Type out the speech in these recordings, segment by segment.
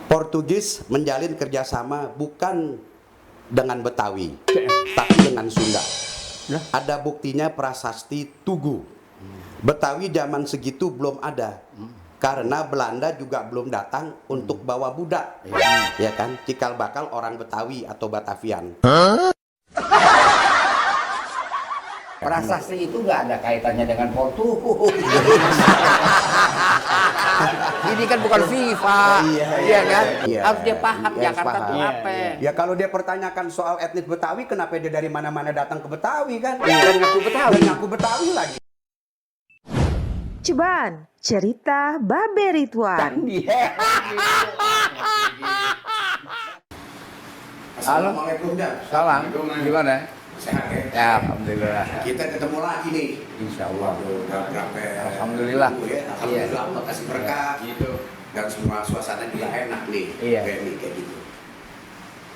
Portugis menjalin kerjasama bukan dengan Betawi, tapi dengan Sunda. Ada buktinya prasasti Tugu. Betawi zaman segitu belum ada, karena Belanda juga belum datang untuk bawa budak, ya kan? Cikal bakal orang Betawi atau Batavian. Prasasti itu nggak ada kaitannya dengan Portugis. Ini kan bukan FIFA, iya kan? Iya. Harus dia paham Iya, Jakarta paham. itu apa. Ya kalau dia pertanyakan soal etnis Betawi, kenapa dia dari mana-mana datang ke Betawi kan? Dan ngaku Betawi. Dan ngaku Betawi lagi. Ceban, cerita Babe Ridwan. Assalamualaikum, Dan. Salam, gimana? Sehat ya? Ya, alhamdulillah. Kita ketemu lagi nih. Insya Allah. Udah berapa? Alhamdulillah. Ya, alhamdulillah Allah kasih berkah. Gitu. Dan semua suasana juga enak nih. Iya. Kayak gitu.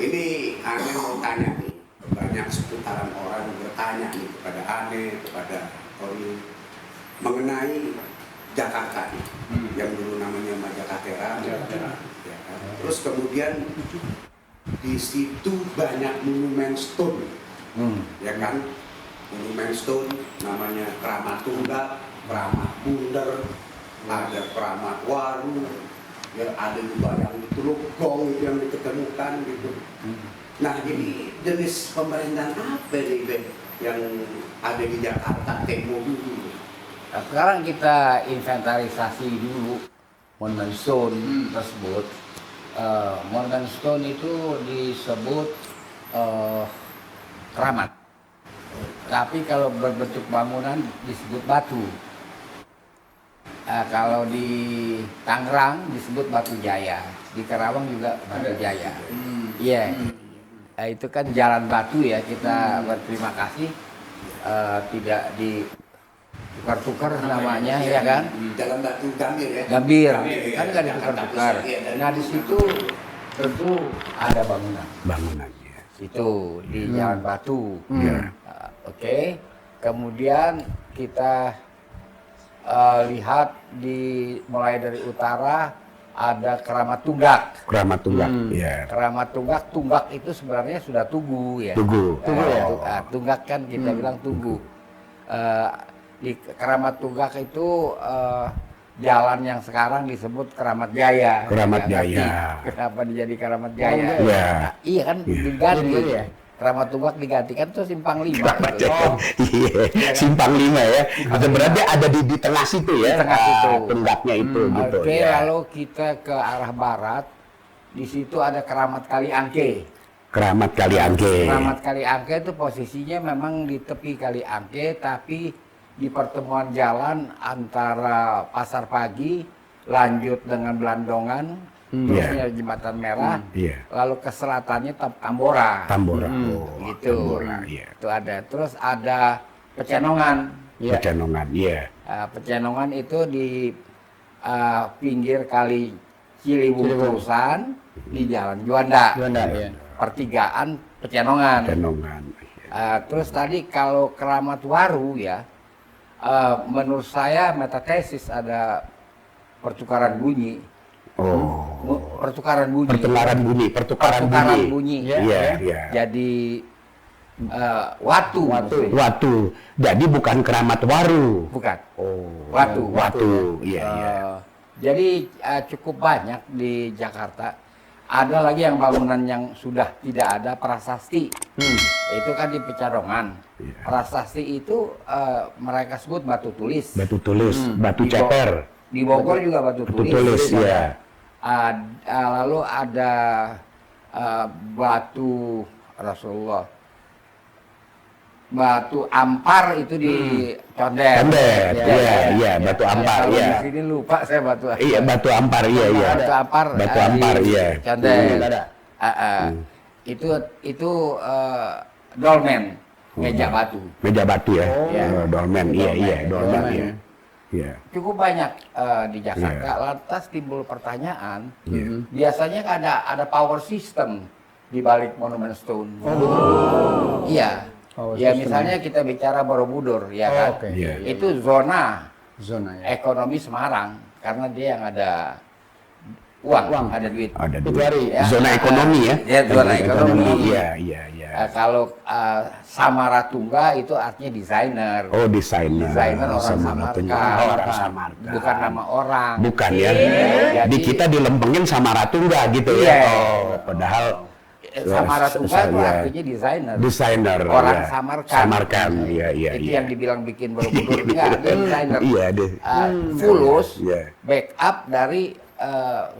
Ini Ane mau tanya nih. Banyak seputaran orang bertanya nih kepada Ane, kepada Tony mengenai Jakarta nih. Yang dulu namanya Majakatera. Ya, kan? Terus kemudian di situ banyak monumen stone. Ya kan, monumen stone namanya Keramat Tunggak, Keramat Bundar, ada Keramat Waru, ya ada juga yang di Teluk-Gong yang diketemukan gitu. Nah ini jenis pemerintahan apa nih Ben yang ada di Jakarta tempo dulu? Nah, sekarang kita inventarisasi dulu monumen stone tersebut. Monumen stone itu disebut keramat. Tapi kalau berbentuk bangunan disebut batu. Kalau di Tangerang disebut Batu Jaya, di Karawang juga Batu Jaya. Iya. Itu kan jalan batu ya, kita berterima kasih tidak ditukar-tukar namanya ya kan. Jalan Batu Gambir ya? Gambir, ya, kan nggak ditukar-tukar. Nah di situ tentu ada bangunan. Bangunannya. Itu di Jalan Batu. Iya. Oke. Kemudian kita lihat mulai dari utara ada Keramat Tunggak. Keramat Tunggak. Iya. Keramat Tunggak, Tunggak itu sebenarnya sudah Tugu ya. Tugu. Tunggak kan kita bilang Tugu. Di Keramat Tunggak itu jalan yang sekarang disebut Keramat Jaya. Keramat Ya, Jaya. kenapa dijadi Keramat Jaya? Iya. Iya kan diganti ya. Keramat Tunggak digantikan tuh Simpang 5. Gitu. Iya, Simpang 5 ya. Itu berarti ada di tengah situ ya. Di tengah situ. Tunggaknya itu gitu. Oke, Ya. lalu kita ke arah barat. Di situ ada Keramat Kali Angke. Keramat Kali Angke. Keramat Kali Angke itu posisinya memang di tepi Kali Angke, tapi di pertemuan jalan antara Pasar Pagi, lanjut dengan Belandongan, terusnya Jembatan Merah, lalu ke selatannya Tambora. Tambora. Gitu. Tambora, iya. Itu ada. Terus ada Pecenongan. Pecenongan, iya. Pecenongan itu di pinggir Kali Ciliwung Terusan di Jalan Juanda. Ya. Pertigaan Pecenongan. Pecenongan. Terus tadi kalau Keramat Waru ya, menurut saya metatesis ada pertukaran bunyi. Pertukaran bunyi. Pertukaran bunyi. Iya. Jadi watu. Jadi bukan Keramat Waru. Bukan. Watu. Iya. Jadi cukup banyak di Jakarta. Ada lagi yang bangunan yang sudah tidak ada prasasti. Itu kan di Pecenongan. Prasasti itu mereka sebut batu tulis. Batu tulis, batu ceper. Di Bogor juga batu tulis. Ya. Lalu ada batu Rasulullah. Batu ampar itu di Condet. Iya, batu ampar, Kalau iya. di sini lupa saya batu ampar. Iya, batu ampar, iya. Batu ampar. Batu ampar, di iya. Condet. Ada. Itu dolmen, meja batu. Meja batu ya. Iya. Dolmen, iya, dolmen, iya. Iya. Cukup banyak di Jakarta. Lantas timbul pertanyaan, biasanya kan ada power system di balik monumen stone. Iya. Ya misalnya kita bicara Borobudur, ya kan? Iya. Itu zona Zona ya. ekonomi Semarang karena dia yang ada uang, ada duit. Ada Itu duit. hari, ya. Zona ekonomi ya. Ya, zona ekonomi. Iya, iya, iya. Kalau Samaratungga itu artinya desainer. Oh, desainer. Desainer orang Samaratungga. Samarkand. Oh, orang Samarkand. Bukan nama orang. Bukan ya. Jadi- Di kita dilempengin Samaratungga gitu Iya. ya. Oh, padahal Samaratungga itu Iya. artinya desainer. desainer. Orang ya. Samarkand. Samarkand, iya, iya, Itu iya. yang dibilang bikin Borobudur. Enggak, dia desainer. Iya, deh. Fulus, Iya. backup dari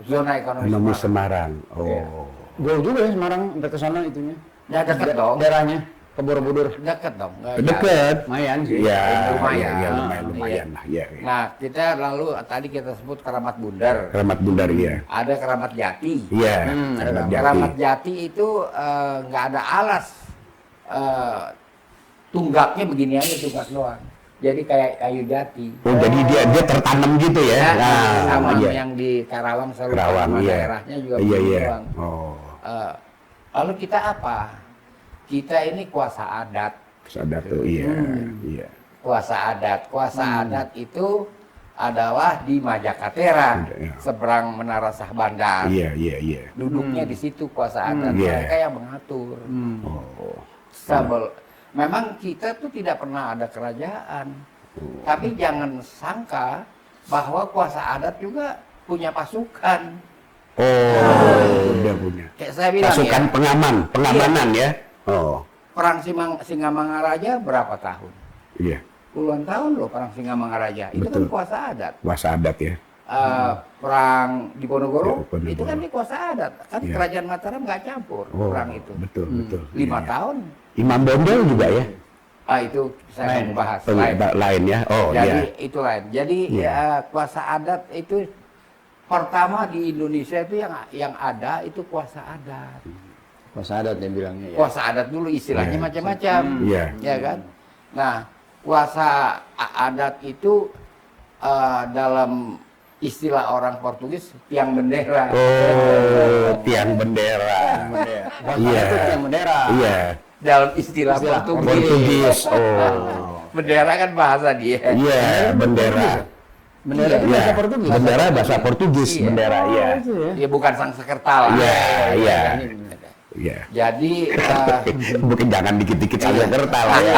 zona ekonomi Ekonomi Semarang. Semarang. Oh. Jauh juga ya Semarang sampai ke sana itunya. Ya deket dong. Daerahnya ke Borobudur. Deket dong. nggak Dekat. Lumayan sih. Iya, Lumayan. iya, lumayan lah. Iya. jauh. Nah, kita lalu tadi kita sebut Keramat Bundar. Keramat Bundar ya. Ada Keramat Jati. Iya, ada Keramat Jati. Keramat Jati itu nggak ada alas. Tunggaknya begini aja, tunggak doang. Jadi kayak kayu jati. Oh, jadi dia tertanam gitu ya. Ya, Nah, sama iya. yang di Karawang selalu Kerawang, sama iya. daerahnya juga Iya, begini iya. doang. Oh, Lalu kita apa? Kita ini kuasa adat. sadar tuh. Iya, iya. Kuasa adat. Kuasa adat itu adalah di Majakatera, Iya. seberang Menara Sah Bandar. Iya, iya, iya. Duduknya di situ kuasa adat. Iya. Mereka yang mengatur. Oh. Memang kita tuh tidak pernah ada kerajaan. Tapi jangan sangka bahwa kuasa adat juga punya pasukan. Oh, udah punya. Kayak saya bilang Pasukan ya, pengamanan ya. Oh, perang Singamangaraja berapa tahun? iya. Puluhan tahun loh perang Singamangaraja. Itu kan Betul. kuasa adat. Kuasa adat ya. Perang di Ponorogo, Ya, Ponorogo. itu kan di kuasa adat. Kan Iya. kerajaan Mataram nggak campur Oh, perang itu. betul, betul. 5 Iya. tahun. Imam Bondol juga ya. Itu saya Lain. mau bahas. Lain ya. Oh, Jadi iya. itu lain. Jadi Iya. kuasa adat itu pertama di Indonesia itu yang ada itu kuasa adat. Kuasa adat yang bilangnya ya. Kuasa adat dulu istilahnya Iya. macam-macam, Iya. ya kan? Nah, kuasa adat itu dalam istilah orang Portugis tiang bendera. Oh, tiang bendera. Kuasa Iya. adat itu yang bendera. Iya. Dalam istilah Portugis. Oh. Bendera kan bahasa dia. Iya, bendera. Bendera itu Iya. bahasa Portugis. Bendera bahasa Portugis, Iya. bendera, iya. Itu ya. Dia bukan Sangsekerta lah. Iya, iya. Ini- Iya. Jadi Mungkin jangan dikit-dikit saja kerta lah ya.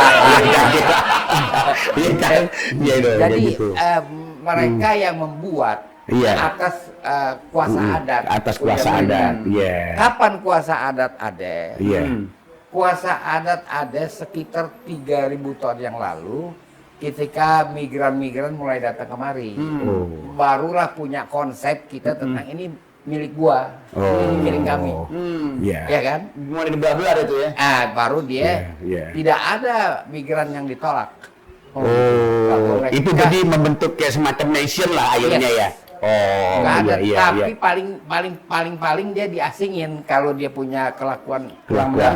Iya kan? Iya dong, jadi gitu. mereka yang membuat Iya. atas kuasa adat. Atas punya kuasa pilihan. adat. Iya. Kapan kuasa adat ada? Iya. Kuasa adat ada sekitar 3.000 tahun yang lalu ketika migran-migran mulai datang kemari. Oh. Barulah punya konsep kita tentang ini milik gua, Oh. ini milik kami. Iya. Ya kan? Mulai dibelah-belah itu ya. Baru dia Iya, iya. tidak ada migran yang ditolak. Oh, Mereka- itu jadi membentuk kayak semacam nation lah akhirnya Yes. ya. Oh, Nggak ada, iya, iya, tapi iya. paling dia diasingin kalau dia punya kelakuan kurang Kelakuan. benar,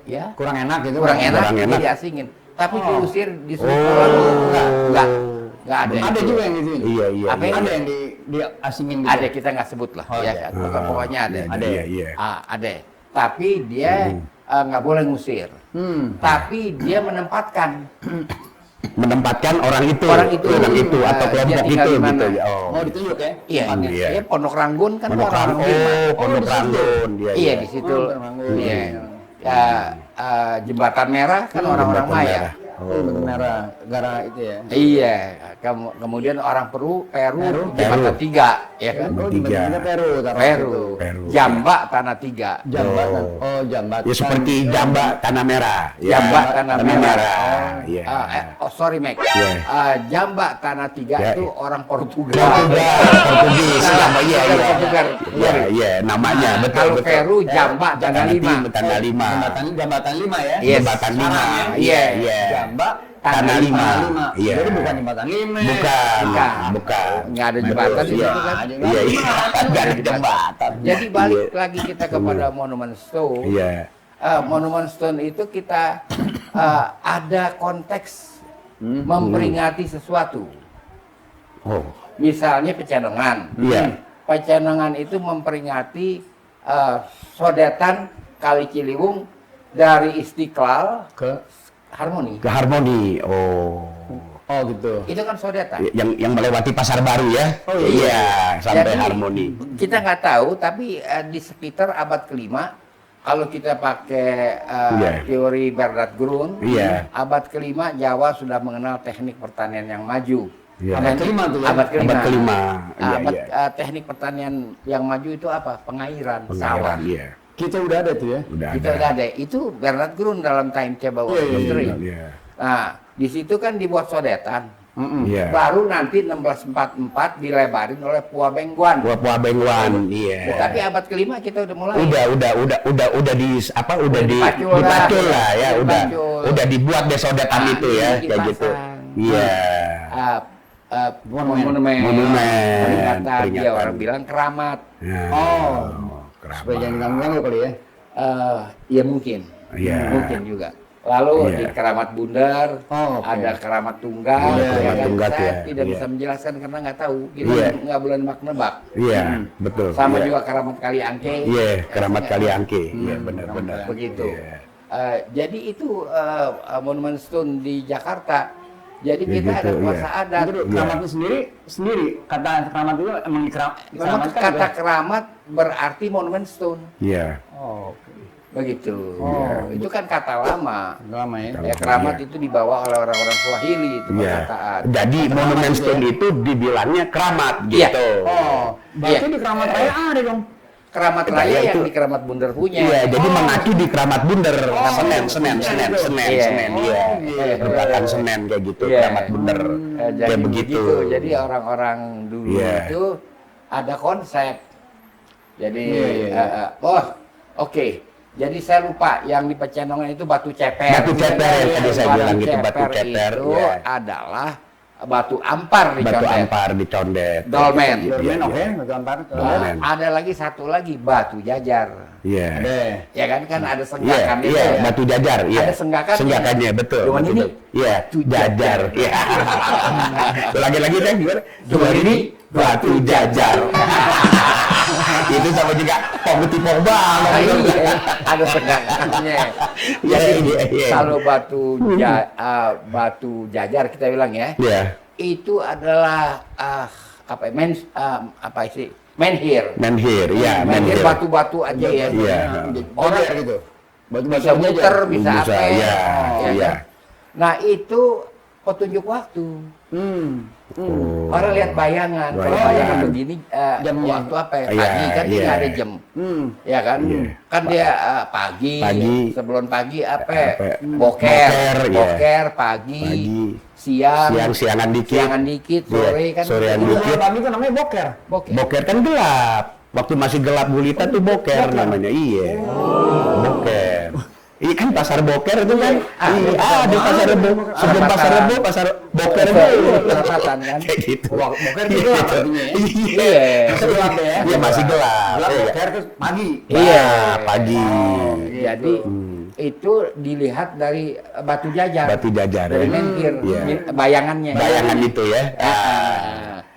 ya Kurang enak gitu. kurang enak, kurang dia enak. diasingin. Tapi diusir, disuruh Oh. pulang, nggak ada. Ada juga yang gitu. Iya, iya. Apa iya. Ada yang diasingin gitu. Ada, kita nggak sebut lah, Oh, ya iya. kan? Pokoknya ada. Ada, iya, iya. Ada. Tapi dia nggak boleh ngusir. Tapi dia menempatkan Orang itu Orang atau itu, dia kelompok tinggal itu di mana. gitu ya. Oh. Mau ditunjuk ya? Iya, Tempatnya. Iya. dia Pondok Ranggun kan Pondok orang Ranggun. Bima. Pondok di situ. Ranggun. Iya di situ. Oh, Pondok Ranggun. Iya. Ya, Jembatan Merah kan orang-orang Jembatan Maya. Merah. Oh, Batu merah. Gara itu ya. Iya. Kemudian orang Peru, Jembatan Tiga, ya kan? Oh, Tiga. Jembatan Peru. taruh Peru, situ. Peru. Jambak Tanah Tiga. Jambatan. Oh. Oh, jambatan. Ya seperti jambak tanah merah. Ya. Jambak Tanah Merah. Iya. Sorry Mac. Iya. Jambak Tanah Tiga Ya, itu iya. orang Portugal. Portugis. Nah, Iya, iya. Portugal. Iya, iya, namanya Nah, betul kalau betul. Peru Jambak Tanah Lima. Tanggal 5. Jambatan 5 ya. Yes. Jembatan 5. Sekarang ya? Iya, iya. Jambak Tanah Tanah Lima. Lima. Iya. Jadi bukan jembatan 5. Bukan. Bukan. Nggak ada jembatan di Iya. situ kan? Iya, iya. Nggak ada jembatan. Jadi balik Iya. lagi kita kepada Monument Stone. Iya. Monument Stone itu kita ada konteks memperingati sesuatu. Oh. Misalnya Pecenongan. Iya. Pecenongan itu memperingati sodetan Kali Ciliwung dari Istiqlal Ke Harmoni. Ke harmoni. Oh. Oh gitu. Itu kan sodetan. Yang melewati Pasar Baru ya. Oh, iya, sampai Jadi, Harmoni. Kita nggak tahu, tapi di sekitar abad kelima, kalau kita pakai Iya. teori Bernard Grun, Iya. abad kelima Jawa sudah mengenal teknik pertanian yang maju. Iya. Abad kelima tuh, ya? Abad kelima. Abad kelima. Iya, Abad, iya. teknik pertanian yang maju itu apa? Pengairan, sawah. Pengairan, iya. Kita udah ada tuh ya. Udah Kita udah ada. Itu Bernard Grun dalam Timetable of Iya, iya, History. Iya. Nah, di situ kan dibuat sodetan. Iya. Baru nanti 1644 dilebarin oleh Pua Bengguan. Buah Bengguan, iya. Tapi abad kelima kita udah mulai. Udah di apa? Udah Dipacul dipacul lah. lah ya, Dipacul. udah dibuat deh sodetan Nah, itu ya, ini kayak gitu. dipasang. Iya. Monumen. Monumen. Peringatan. Dia Peringatan. orang bilang keramat. Nah, Oh. keramat. Supaya jangan diganggu kali ya. Ya mungkin. Iya. Mungkin juga. Lalu Iya. di keramat bundar, Oh, oke. ada keramat tunggal. Iya, ya keramat kan? tunggal, Saya ya. tidak Iya. bisa menjelaskan karena nggak tahu. Kita Iya. nggak boleh nebak-nebak. Iya, betul. Sama Iya. juga keramat kali angke. Iya, keramat Saya- kali angke. Iya, benar-benar. Begitu. Iya. Jadi itu monumen stone di Jakarta. Jadi Ya kita gitu, ada puasa iya. adat. Jadi keramatnya sendiri kata keramat itu emang Memang dikeramatkan. kata keramat berarti monumen stone. Iya. Oh, Begitu. Oh, Itu kan kata lama. lama ya. Ya, keramat Iya. itu dibawa oleh orang-orang Swahili itu Iya. perkataan. Jadi monumen stone itu dibilangnya keramat Iya. gitu. Oh, berarti Iya. di keramat raya ada dong. Keramat Iya, raya yang itu. di Keramat Bundar punya. Iya, jadi mengacu di keramat bundar. Senen, Iya. iya. Iya. Berkatan Senen kayak gitu, Iya. keramat bundar. Jadi Kayak begitu. Jadi orang-orang dulu Iya. itu ada konsep. Jadi, Iya. oke. Jadi saya lupa yang di Pecenongan itu batu ceper. Batu ceper, yang tadi saya bilang gitu, batu ceper, itu iya. adalah batu ampar di Batu Condet. ampar di Condet. Dolmen. Iya, Dolmen iya. oke, batu ampar. Dolmen. Ada lagi satu lagi batu jajar. Iya. Ada. Ya kan ada Iya, senggakan itu iya, ya. batu jajar, iya. Ada senggakannya. Senggakannya, betul. Cuman betul, ini betul. Iya, batu jajar. jajar. Iya. Lagi-lagi kan gimana? Cuman ini batu jajar. Itu sama juga pengutipong Nah, banget. iya, ada senggakannya. Jadi Iya. kalau batu jajar kita bilang ya, Iya. itu adalah menhir. Menhir, iya, Menhir menhir. batu-batu aja ya. Iya. Orang gitu. Batu bisa muter, bisa Bisa, apa? iya, ya iya. kan? Nah itu petunjuk waktu. Oh. Orang lihat bayangan. Kalau Bayangan. bayangan begini, Jamnya. waktu apa ya? Iya, Pagi kan dia iya. nggak ada jam. Ya kan? Iya. Kan dia pagi, Pagi. sebelum pagi apa? Apa? Boker, Boker, iya. boker, pagi, Pagi. siang, Siangan dikit. siangan dikit, sore Iya, kan. sorean gitu. dikit. Pagi itu namanya boker. Boker. Boker kan gelap. Waktu masih gelap gulita tuh boker namanya. Iya. Boker. Iya kan pasar boker itu kan. Iya, ada pasar rebo. Sebelum pasar rebo, pasar boker dulu. Perapatan kan. Kayak gitu. Boker itu gelap artinya ya. Iya. Iya. Gelap ya. Iya masih gelap. Gelap Iya. boker terus pagi. Iya. Pagi. Jadi itu dilihat dari batu jajar. Batu jajar, Dari ya. menhir, Iya. bayangannya. Bayangan itu ya.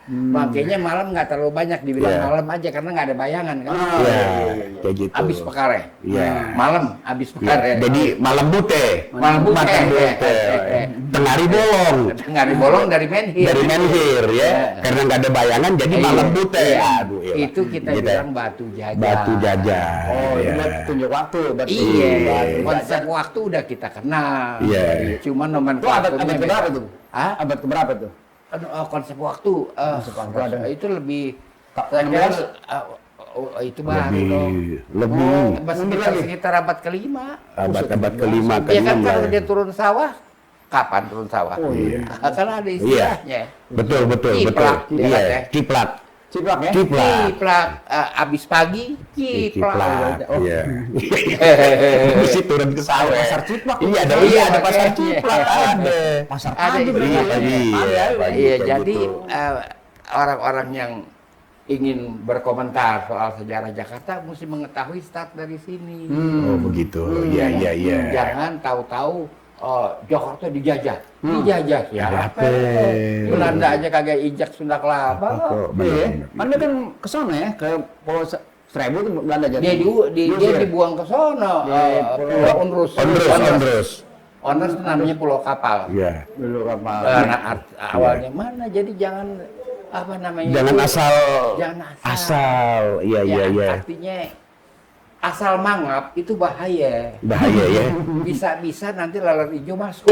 Makanya malam nggak terlalu banyak dibilang Iya. malam aja karena nggak ada bayangan kan. Iya, kayak gitu. Habis pekare. Iya. Malam habis Iya, pekare. jadi malam bute. Malam bute. Makan bute. Tengari bolong. Nggak dibolong dari menhir. Dari menhir ya. Karena nggak ada bayangan jadi Iya. malam bute. Iya. Aduh, iya. Itu kita Gitu. bilang batu jajar. Batu jajar. Oh, itu Iya. buat tunjuk waktu. Berarti. Iya, Iya. konsep waktu udah kita kenal. Iya. Cuma Itu abad nomenklaturnya keberapa beda. tuh? Hah? Abad keberapa tuh? Konsep waktu. waktu ada. Itu lebih. Tak- Saya kira, 16? itu baru dong. Lebih. Sekitar abad kelima. Abad kelima Ya kan kelima. kalau dia turun sawah, kapan turun sawah? Oh, iya. Karena ada istilahnya. Betul, betul, betul. Ciplak, ya kan, ya? Iya, ciplak. Ciplak ya? Ciplak. Ciplak, abis pagi, ciplak. Ciplak. Oh. Iya. Mesti turun ke sawah. Pasar ciplak. Iya, ada Iya, ada pasar makanya. ciplak ada. Pasar Ada pagi itu. berarti. Iya, pagi. Pagi, Iya, kayak jadi gitu. orang-orang yang ingin berkomentar soal sejarah Jakarta mesti mengetahui start dari sini. Oh, begitu. Iya, iya, iya. Jangan tahu-tahu Jakarta dijajah. Dijajah siapa? Siapa? Belanda aja kagak injak Sunda Kelapa. Oh, Iya. benar. Anda kan ke sana ya, ke Pulau Seribu tuh Belanda jadi. Dia dibuang ke sono. Iya, Pulau Unrus. Ondrus. Ones itu namanya Pulau Kapal. Iya. Dulu kapal. Awalnya mana? Jadi jangan apa namanya? Jangan itu, asal jangan asal. Iya iya iya. Artinya asal mangap itu bahaya. Bahaya ya. Bisa-bisa nanti lalat hijau masuk.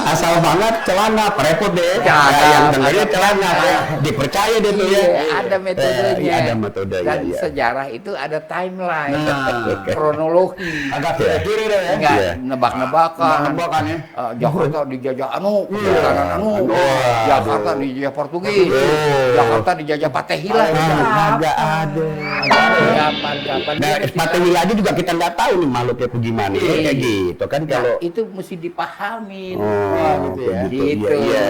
Asal banget celana repot deh. Jangan, yang dengarnya celana jangan. ya. Dipercaya deh tuh ya. Iya, ada metodenya. Iya, ada metode Dan ya. sejarah itu ada timeline, Nah. kronologi. Agak kiri deh ya. Enggak Iya. nebak-nebakan. Nebak-nebakan ya. Jakarta dijajah kanan anu. Wah, Jakarta dijajah Portugis. Jakarta dijajah Patehila. Agak ada. Kapan-kapan. Nah, Patewila aja juga kita nggak tahu nih makhluknya gimana. Iya. Kayak gitu kan kalau itu mesti dipahamin. Oh, gitu ya. gitu. Iya, iya.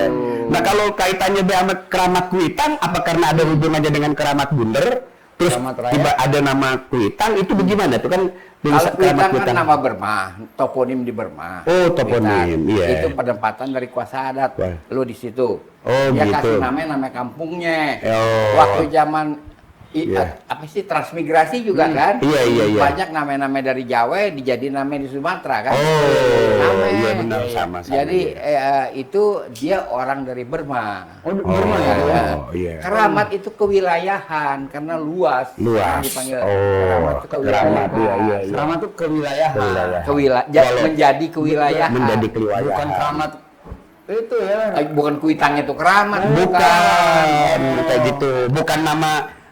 Nah, kalau kaitannya sama keramat Kuitang, apa karena ada hubungannya dengan keramat Bunder? Terus Keramat Raya. tiba ada nama Kuitang, itu bagaimana? Itu kan Kalau Kuitang kan nama Burma, toponim di Burma. Oh, toponim, Kuitang. iya. Itu penempatan dari kuasa adat. Wah. Lu di situ. Oh, Dia gitu. kasih nama kampungnya. Oh. Waktu zaman Iya. apa sih transmigrasi juga kan? Iya, iya, iya. Banyak nama-nama dari Jawa dijadiin nama di Sumatera kan? Oh, Nama. iya benar sama. Jadi itu dia orang dari Burma. Oh, Burma ya. Iya. Keramat itu kewilayahan karena luas. Luas. Dipanggil Oh, keramat itu kewilayahan. keramat, iya, iya. Keramat tuh kewilayahan. Menjadi kewilayahan. Menjadi kewilayahan. Bukan keramat itu ya. Bukan kuitangnya itu keramat. Bukan. Kayak gitu. Bukan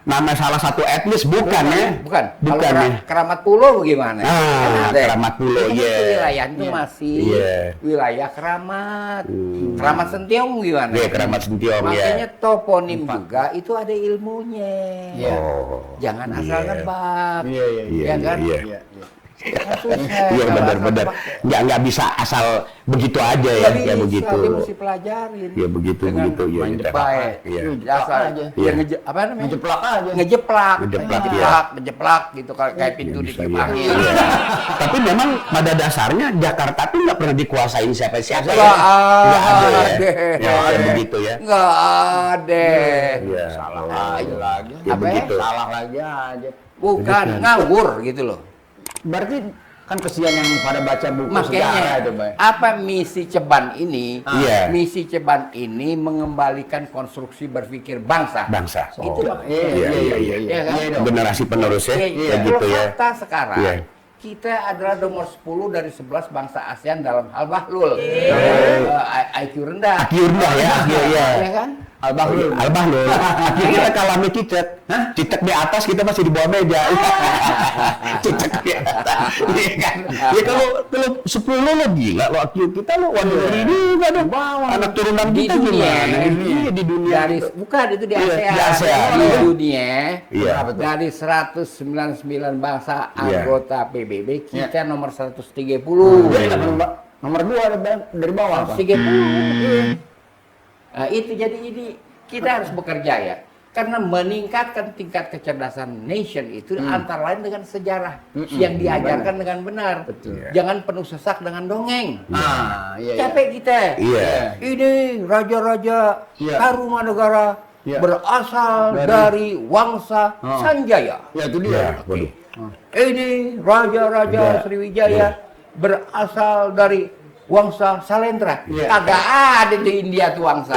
nama salah satu etnis, bukan ya? Bukan. Bukan Kalau ya. keramat pulau bagaimana? Ah, Ada. keramat pulau, Itu iya. Kewilayahan itu masih Iya. wilayah keramat. Keramat Sentiong gimana? Iya, keramat Sentiong, ya. Makanya toponim juga itu ada ilmunya. Iya. Oh. Jangan asal Iya. nebak. Iya, iya, Iya, Ya kan? iya. Iya, iya. Kan susah Iya kalau benar-benar. asal nebak. Nggak bisa asal begitu aja ya, Nggak ya bisa, begitu. Dia mesti pelajarin. Ya begitu Dengan begitu ya. main gitu. baik. Iya. Asal aja. Iya. apa namanya? Ngejeplak aja. Ngejeplak, Ngejeplak, ngejeplak gitu kayak pintu Ya, di bisa, kipas. iya. Iya. Tapi memang pada dasarnya Jakarta tuh nggak pernah dikuasain siapa-siapa ya. Nggak Nggak ada ya. ada. Ya, ada begitu ya. Nggak ada. Iya. Salah Oh, aja lagi. Ya Apa ya? begitu. Salah lagi aja. Bukan ngawur gitu loh. Berarti kan kesian yang pada baca buku sejarah Makanya itu, Bay. apa misi Ceban ini? Iya. Misi Ceban ini mengembalikan konstruksi berpikir bangsa. Bangsa. Itu Oh. Bang. Iya. kan? Generasi penerus ya. Iya. Ya gitu Kalau ya. fakta sekarang, Iya. kita adalah nomor 10 dari 11 bangsa ASEAN dalam hal bahlul. IQ rendah. IQ rendah ya. Iya, iya. Ya kan? Al-Bahlul. Al-Bahlul. Kita kalah sama Cicet. Cicet di atas, kita masih di bawah meja. Cicet di atas. Iya kan? Ya kalau 10 lo gila, lo IQ kita lo waduh ini juga dong. Anak turunan Di kita dunia, gimana? Iya, di dunia. dari bukan itu di Iya, ASEAN, di ASEAN. di dunia Iya. dari 199 bangsa Iya. anggota PBB kita nomor 130. Nomor 2 dari bawah apa? 130. Nah, itu jadi ini kita harus bekerja ya. Karena meningkatkan tingkat kecerdasan nation itu antara lain dengan sejarah yang diajarkan dengan benar. Jangan penuh sesak dengan dongeng. Ah, iya. Capek kita. Iya. Ini raja-raja Iya. Tarumanegara Iya. berasal dari Wangsa Sanjaya. Ya itu Iya, dia. waduh. Ini raja-raja Iya. Sriwijaya berasal dari Wangsa Salendra. Iya. Kagak ada di India tuh Wangsa.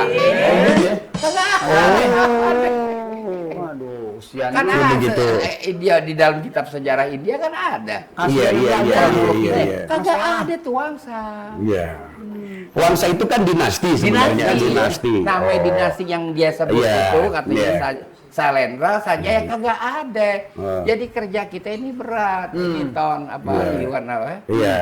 Kagak ada. Waduh, sian Kan Ya, ada. begitu. Dia di dalam kitab sejarah India kan ada. Iya, iya, iya, iya, iya. Kagak ada tuh Wangsa. Iya. Wangsa itu kan dinasti sebenarnya, dinasti. Namanya Oh. dinasti yang dia sebut Iya, itu katanya iya. Salendra saja ya kagak ada. Oh. Jadi kerja kita ini berat. Ini ton apa Iya. Iwan apa? Iya.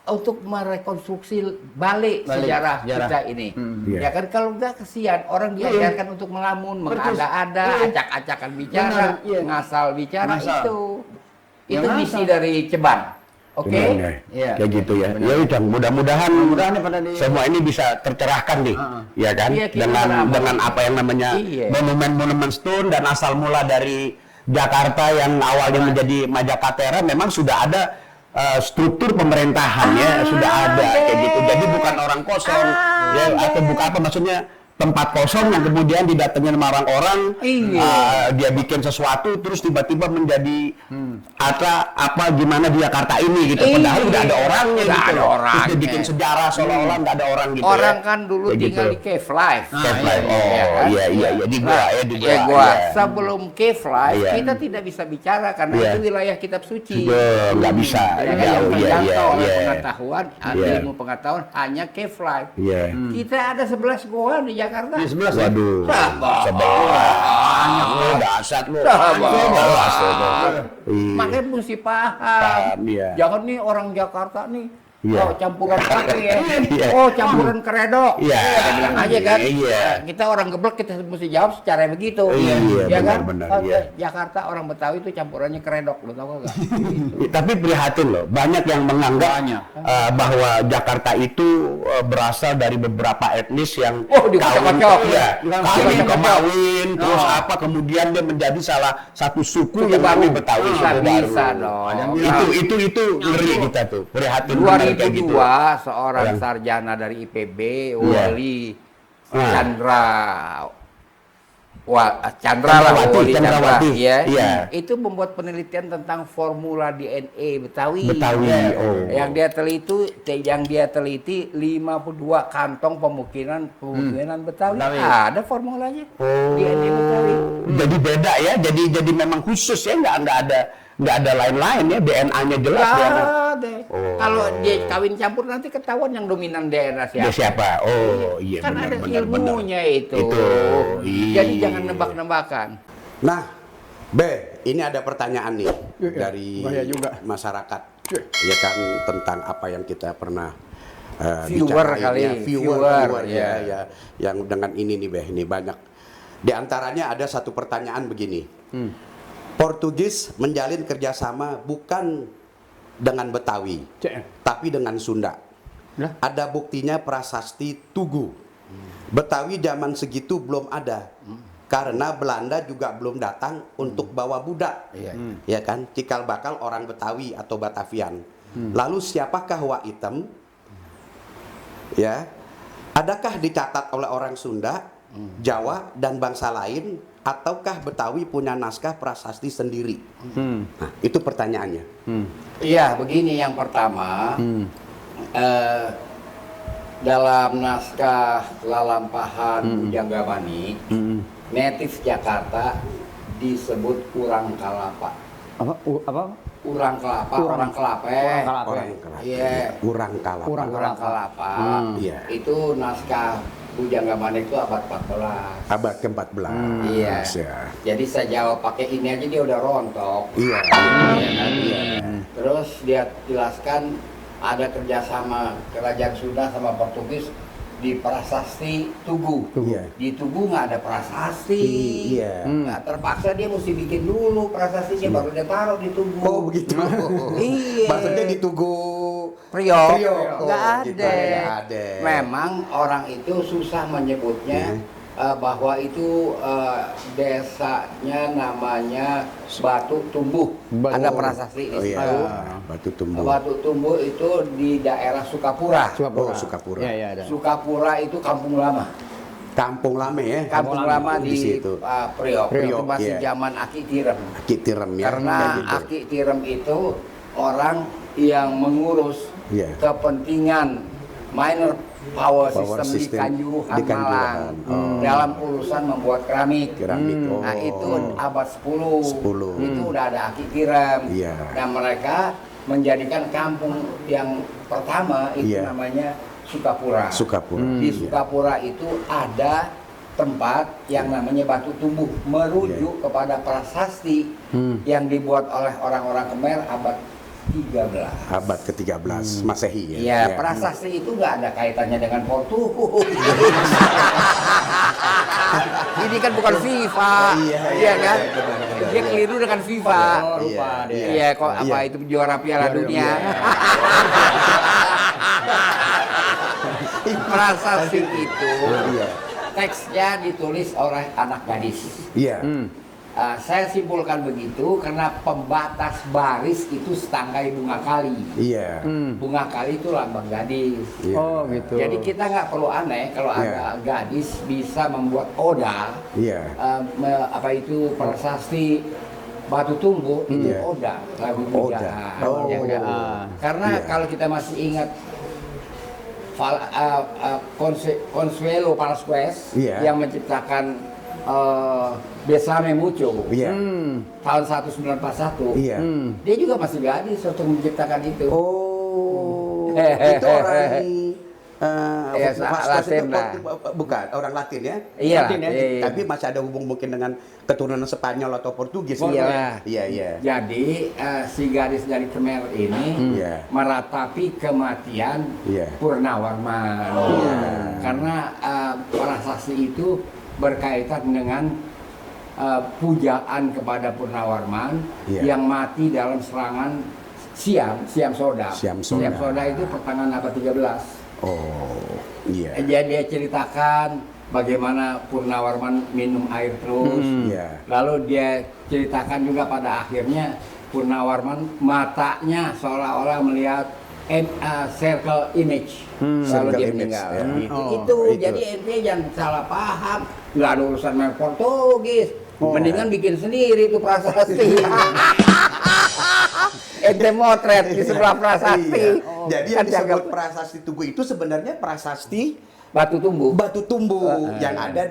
Untuk merekonstruksi balik sejarah sejarah. kita ini. Iya. Ya kan kalau enggak kesian orang diajarkan untuk melamun, mengada-ada, acak-acakan bicara, Benar, iya. ngasal bicara Ngasal. itu. Itu Yang misi ngasal. dari Ceban. Oke? Benar, Iya. kayak gitu ya. Ya udah, mudah-mudahan Mudah-mudahan pada di semua ini bisa tercerahkan nih, ya kan? Iya, kita dengan berharap. dengan apa yang namanya Iya. monumen-monumen stone dan asal mula dari Jakarta yang awalnya menjadi Majapahit memang sudah ada struktur pemerintahannya sudah ada kayak gitu. Jadi bukan orang kosong ya atau bukan apa maksudnya tempat kosong yang kemudian didatengin sama orang-orang, dia bikin sesuatu terus tiba-tiba menjadi apa gimana di Jakarta ini gitu. Padahal udah ada orangnya Udah gitu ada loh. Terus orangnya. dia bikin sejarah seolah-olah nggak ada orang gitu. Orang ya. kan dulu Kayak tinggal gitu. di Cave Life. Cave Life. Oh, Iya kan? iya di gua Nah, ya di gua. ya gua. Iya. Sebelum Cave Life Iya. kita tidak bisa bicara karena Iya. itu wilayah kitab suci. Nggak bisa. Ya, Jauh, yang iya, terjangkau oleh iya. pengetahuan, Iya. ilmu pengetahuan hanya Cave Life. Iya. Kita ada 11 goa di Jakarta. Di 11 ya? Waduh. Sabar. Banyak lu dasar lu. Sabar. Iya. Makanya mesti paham. Paham, iya. Jangan nih orang Jakarta nih. Iya. Oh, campuran apa ya? Iya. Oh, campuran keredok. Iya. Kita bilang aja kan. Iya. Kita orang geblek kita mesti jawab secara begitu. Iya, Ya kan? benar, Oh, iya. Jakarta orang Betawi itu campurannya keredok, lu tahu enggak? Tapi prihatin loh, banyak yang menganggap bahwa Jakarta itu berasal dari beberapa etnis yang Oh, dikocok-kocok. ya, Dikocok-kocok. kawin, terus Oh. apa kemudian dia menjadi salah satu suku yang baru. namanya Betawi. Nggak suku bisa baru. dong. Itu ngeri kita tuh, prihatin benar kayak gitu. 2002 seorang Orang. sarjana dari IPB, Iya. Wali Ah. Chandra lah, Wali Chandra, Chandrawati. ya. Iya. Itu membuat penelitian tentang formula DNA Betawi. Betawi, Ya. oh. Yang dia teliti 52 kantong pemukiman Betawi. Betawi. Ada formulanya. Oh. DNA Betawi. Jadi beda ya, jadi memang khusus ya, nggak ada lain-lain ya, DNA-nya jelas Nggak DNA. ada. Oh. Kalau dia kawin campur nanti ketahuan yang dominan DNA Dia siapa. siapa? Oh iya Kan benar ada benar benar. ilmunya itu. Iya. Jadi jangan nebak-nebakan. Nah, ini ada pertanyaan nih Iya, dari bahaya juga. masyarakat, ya kan, tentang apa yang kita pernah Viewer bicarain, kali, ya, viewer, ya, ya. ya, yang dengan ini nih, ini banyak. Di antaranya ada satu pertanyaan begini. Portugis menjalin kerjasama bukan dengan Betawi, tapi dengan Sunda. Lah? Ada buktinya prasasti Tugu. Betawi zaman segitu belum ada, karena Belanda juga belum datang untuk bawa budak. Iya. Ya kan, cikal bakal orang Betawi atau Batavian. Lalu siapakah Wak Item? Ya, adakah dicatat oleh orang Sunda, Jawa dan bangsa lain, ataukah Betawi punya naskah prasasti sendiri? Nah, itu pertanyaannya. Iya, begini yang pertama. Dalam naskah Lalampahan Bujanggamani, native Jakarta disebut Urang Kalapa. Apa? Urang Kelapa, orang Kelapa. Orang Kelapa. Iya. Urang Kalapa. Urang Kalapa. Iya. Itu naskah Bujanggamani itu abad 14. Abad ke-14. Iya. Ya. Jadi saya jawab pakai ini aja dia udah rontok. Iya. Terus dia jelaskan ada kerjasama kerajaan Sunda sama Portugis di prasasti Tugu. Iya. Di Tugu nggak ada prasasti. Iya. Nggak terpaksa dia mesti bikin dulu prasastinya baru dia taruh di Tugu. Oh begitu. Iya. Maksudnya di Tugu Priok. Priok. Nggak Oh, gitu. ada. Nggak ada. Memang orang itu susah menyebutnya. Bahwa itu desanya namanya Batu Tumbuh. Ada prasasti di Oh situ. iya. Batu Tumbuh. Batu Tumbuh itu di daerah Sukapura. Oh, Sukapura. Iya, iya ada. Sukapura itu kampung lama. Kampung Lame ya. Kampung lama Di di situ. Priok. Itu Priok, masih iya. zaman Aki Tirem. Aki Tirem ya. Karena kayak gitu. Aki Tirem itu orang yang mengurus Iya. kepentingan minor power Power system di system Kanjuruhan, di Kanjuruhan. Malang Oh. dalam urusan membuat keramik. Keramik. Oh. Nah itu abad 10. 10. Itu udah ada Aki Tirem. Iya. Dan mereka menjadikan kampung yang pertama itu Iya. namanya Sukapura. Sukapura. Di Iya. Sukapura itu ada tempat yang namanya Batu Tumbuh, merujuk Iya. kepada prasasti yang dibuat oleh orang-orang Khmer abad 13. Abad ke-13 Masehi ya. Iya, prasasti itu nggak ada kaitannya dengan Portugis. Ini kan bukan FIFA, iya kan? Dia keliru dengan FIFA. Iya, Iya, kok apa itu juara Piala Dunia? Prasasti itu Iya. teksnya ditulis oleh anak gadis. Iya. Saya simpulkan begitu karena pembatas baris itu setangkai bunga kali. Iya. Bunga kali itu lambang gadis. Iya. Oh gitu. Jadi kita nggak perlu aneh kalau Iya. ada gadis bisa membuat oda, Iya. apa itu prasasti batu tumbuh itu Iya. oda, lagu Oda. pujaan. Oh. Ya kan? Karena Iya. kalau kita masih ingat Consuelo Velasquez Iya. yang menciptakan Besame Mucho Iya. tahun 1941, Iya. dia juga masih gadis waktu menciptakan itu. Oh, itu orang Ya, Vasquez itu Latin lah. bukan orang Latin ya? Iya, Latin ya? iya. Tapi masih ada hubung mungkin dengan keturunan Spanyol atau Portugis. Iya. Iya, iya. Jadi si gadis dari Khmer ini Iya. meratapi kematian Iya. Purnawarman. Iya. Karena prasasti itu berkaitan dengan pujaan kepada Purnawarman Iya. yang mati dalam serangan Siam Soda. Siam Soda. Siam Soda itu pertengahan abad 13. Oh, iya. Jadi dia ceritakan bagaimana Purnawarman minum air terus. Iya. Lalu dia ceritakan juga pada akhirnya Purnawarman matanya seolah-olah melihat circle image. Lalu Circle dia image, meninggal. ya. Gitu. Oh, itu. itu. Jadi ente jangan salah paham. Nggak ada urusan main Portugis. Mendingan bikin sendiri itu prasasti. Ente motret di sebelah prasasti. Iya. Jadi yang Kan jaga disebut prasasti Tugu itu sebenarnya prasasti batu tumbuh batu tumbuh yang ada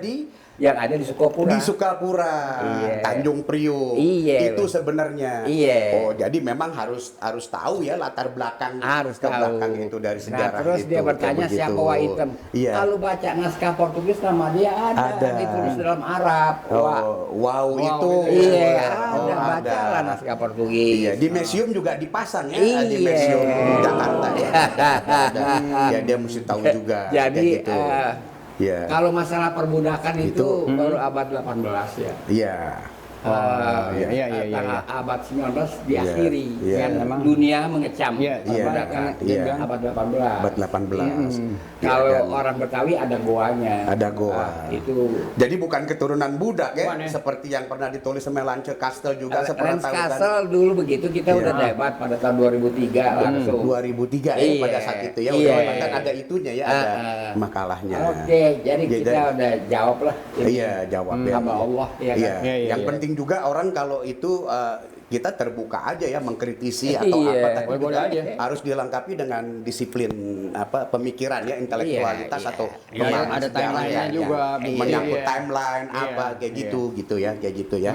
yang ada di Sukopura. di Sukapura, Iya. Tanjung Priok. Iya. Itu sebenarnya. Iya. Oh, jadi memang harus tahu ya latar belakang Harus ke tahu. belakang itu dari sejarah Nah, terus itu. dia kayak bertanya begitu. siapa Waitem. Iya. Kalau baca naskah Portugis nama dia ada. Ditulis dalam Arab. Wah. Oh, wow, itu. Iya, Oh, ada. Bacalah naskah Portugis. Iya, di museum juga dipasang ya, di Iya. museum Jakarta ya. Ya dia mesti tahu juga. Jadi kayak gitu. Iya. kalau masalah perbudakan itu, Itu, baru abad 18 ya. Iya. iya. Tanggal abad 19 diakhiri Iya, kan iya. memang dunia mengecam Iya, perbudakan iya. abad 18. Abad 18. Kalau Iya, kan? orang Betawi ada goanya. Ada goa. Itu Jadi bukan keturunan budak ya, Bukan, ya. seperti yang pernah ditulis sama Lance Castle juga Lance tahu kan. Castle dulu begitu kita Iya. udah debat pada tahun 2003 langsung. 2003 ya Iya. pada saat itu ya, Iya. udah kan ada itunya ya, ada makalahnya. Oke, jadi Iya, kita udah jawab lah. Iya, jawab ya. Sama Allah, ya kan? Iya. Iya, iya, Yang iya. penting juga orang kalau itu kita terbuka aja ya mengkritisi atau Iya, apa, tapi boleh-boleh juga aja. harus dilengkapi dengan disiplin pemikiran ya, intelektualitas Iya, atau iya. memahami Ada sejarah timeline-nya ya, juga, yang iya. menyangkut Iya. timeline Iya, apa kayak iya. gitu ya, kayak gitu ya.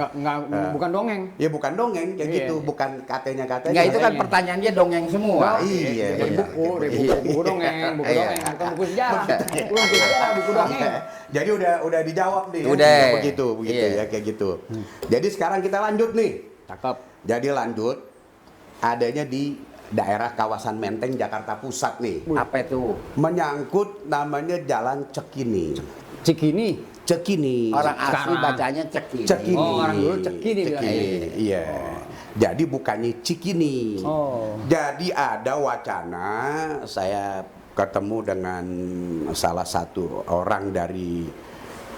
Bukan dongeng. Ya bukan dongeng kayak Iya. gitu, bukan katanya. Enggak, itu kan Iya. pertanyaan dia dongeng semua. Iya, Dari benar. buku dongeng, buku Iya. dongeng, bukan buku sejarah. Buku sejarah, buku dongeng. Jadi udah dijawab nih. ya. Udah. Begitu Iya. ya, kayak gitu. Jadi sekarang kita lanjut nih. Cakep. Jadi lanjut adanya di daerah kawasan Menteng Jakarta Pusat nih. Apa itu? Menyangkut namanya Jalan Cekini. Cikini. Cekini. Orang asli Sekarang. bacanya Cekini. Cekini. Oh, orang dulu Cekini bilangnya. Iya. Jadi bukannya Cikini. Oh. Jadi ada wacana, saya ketemu dengan salah satu orang dari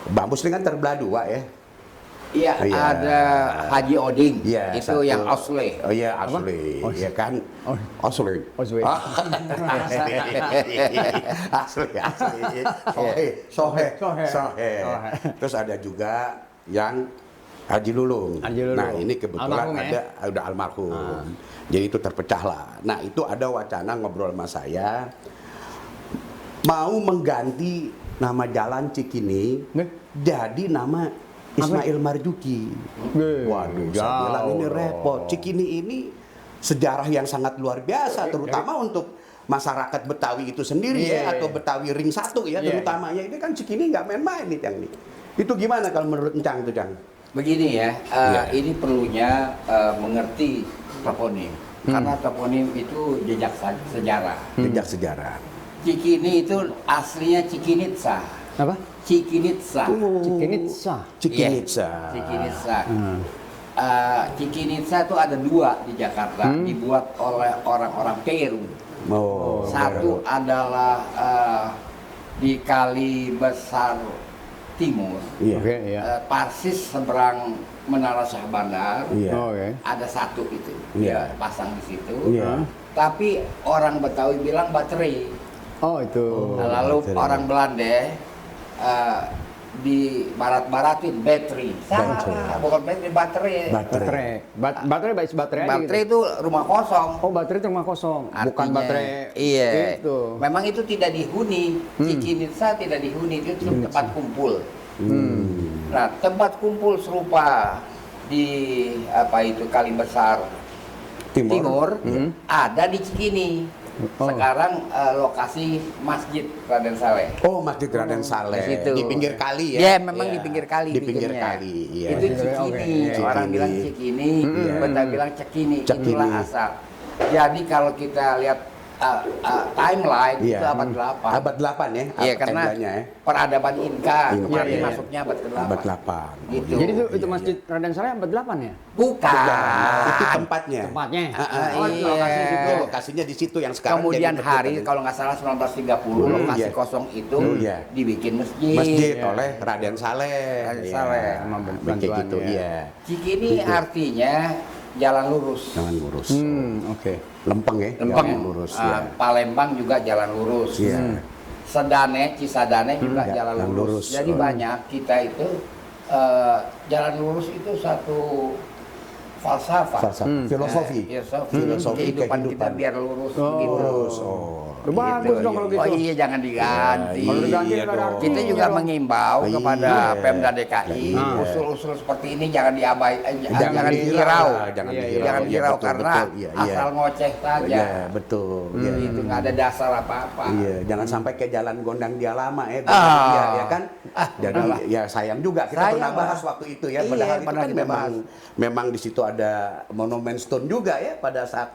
Bambus ini kan terbelah dua ya. Iya, Iya. ada Haji Oding. Iya, itu satu. yang asli. Oh iya, asli. Iya kan? Asli. Asli. Asli. Sohe. Terus ada juga yang Haji Lulung. Haji Lulung. Nah, ini kebetulan Almarhum ya? udah almarhum. Jadi itu terpecah lah. Nah, itu ada wacana ngobrol sama saya mau mengganti nama Jalan Cikini jadi nama Ismail Marzuki. Waduh, saya jauh bilang ini dong. repot. Cikini ini sejarah yang sangat luar biasa, terutama untuk masyarakat Betawi itu sendiri ya, atau Betawi Ring 1 ya, terutamanya. Ini kan Cikini nggak main-main nih, Cang. Itu gimana kalau menurut Cang tuh, Cang? Begini ya, Iya. ini perlunya mengerti toponim. Karena toponim itu jejak sejarah. Jejak sejarah. Cikini itu aslinya Cikinitsa. Apa? Cikinitsa. Cikinitsa. Cikinitsa. Iya, Cikinitsa. Cikinitsa itu ada dua di Jakarta, dibuat oleh orang-orang Peru. Oh, Satu adalah di Kali Besar timur, Iya. Oke, iya. persis seberang Menara Syah Bandar, Iya. Oke. ada satu itu, Iya. pasang di situ. Iya. Tapi orang Betawi bilang baterai. Oh, itu. Nah, lalu baterai. orang Belanda di barat-baratin battery. Salah, bukan battery, baterai. Baterai. Baterai baterai aja Baterai gitu. itu rumah kosong. Oh, baterai itu rumah kosong. Bukan Artinya, baterai iya. itu. Memang itu tidak dihuni. Cikinitsa tidak dihuni, itu tempat kumpul. Nah, tempat kumpul serupa di apa itu Kali Besar Timur, ada di Cikini. Oh. Sekarang lokasi Masjid Raden Saleh. Oh, Masjid Raden Saleh. Di situ. Di pinggir kali ya? Ya, memang di pinggir kali. Di pinggir bikinnya. kali, iya. Itu Oke, Cikini. oke. Orang Cikini. bilang Cikini, Betawi bilang Cekini. Cekini. Itulah asal. Jadi kalau kita lihat timeline Iya. itu abad 8. Abad 8 ya? Iya, karena tendanya ya? peradaban Inka Inka, kemarin iya. masuknya abad ke-8. Abad 8. Gitu. Jadi itu Masjid Raden Saleh abad 8 ya? Bukan. Itu tempatnya. Tempatnya. Oh, Lokasi iya. situ, lokasinya di situ yang sekarang Kemudian jadi hari betul- kalau nggak salah 1930 lokasi iya. kosong itu Iya. dibikin masjid. masjid Iya. oleh Raden Saleh. Raden Iya. Saleh. Sama Kayak gitu, bantuannya. iya. Cikini Gitu. artinya jalan lurus. Jangan lurus. Oke. Lempeng ya? Lempeng. Jalan lurus ya. Palembang juga jalan lurus. Iya. Sedane, Cisadane juga jalan jalan lurus. lurus. Jadi banyak kita itu jalan lurus itu satu falsafah. Filosofi. Filosofi kehidupan kita biar lurus begitu. Lurus. Oh. Bagus dong kalau gitu. Oh iya, jangan diganti. Kalau diganti Iya nggak ada dong. artinya. Kita juga mengimbau Iya. kepada Pemda DKI, Iya. usul-usul seperti ini jangan Jangan jangan dihirau. dihirau, Jangan Iya, dihirau. jangan Iya, dihirau betul, karena betul. Iya, iya. asal ngoceh saja. Iya, betul. Iya. Itu nggak ada dasar apa-apa. Iya, jangan sampai kayak jalan gondang dia lama ya. Ah. Iya, ya kan? Jadi udahlah. ya sayang juga kita Sayang pernah bahas lah. waktu itu ya. Iya, Padahal itu pernah kan kita memang di situ ada monumen stone juga ya pada saat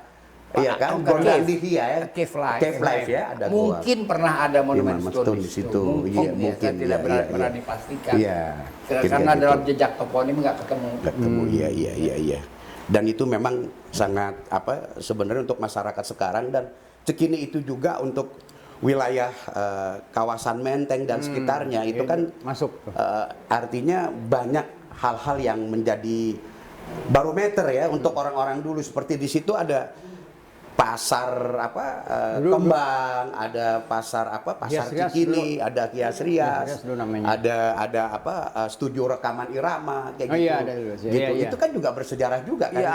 iya kan Cave. gondang Dihia ya. Cave Life. Cave Life ya ada gua. Mungkin pernah ada monumen Monumen stone di situ. Mungkin, Iya, mungkin. saya tidak Iya, pernah iya. dipastikan. Iya. Karena Gitu. dalam jejak toponim nggak ketemu. Ketemu, iya. Dan itu memang sangat sebenarnya untuk masyarakat sekarang, dan Cikini itu juga untuk wilayah kawasan Menteng dan sekitarnya itu kan Masuk. artinya banyak hal-hal yang menjadi barometer ya untuk orang-orang dulu. Seperti di situ ada pasar kembang, ada pasar pasar Hias-hias Cikini, ada hias-rias, Hias-hias dulu namanya. ada studio rekaman irama kayak Oh gitu. iya, ada dulu. Gitu. Iya, iya. Itu kan juga bersejarah juga kan. Iya,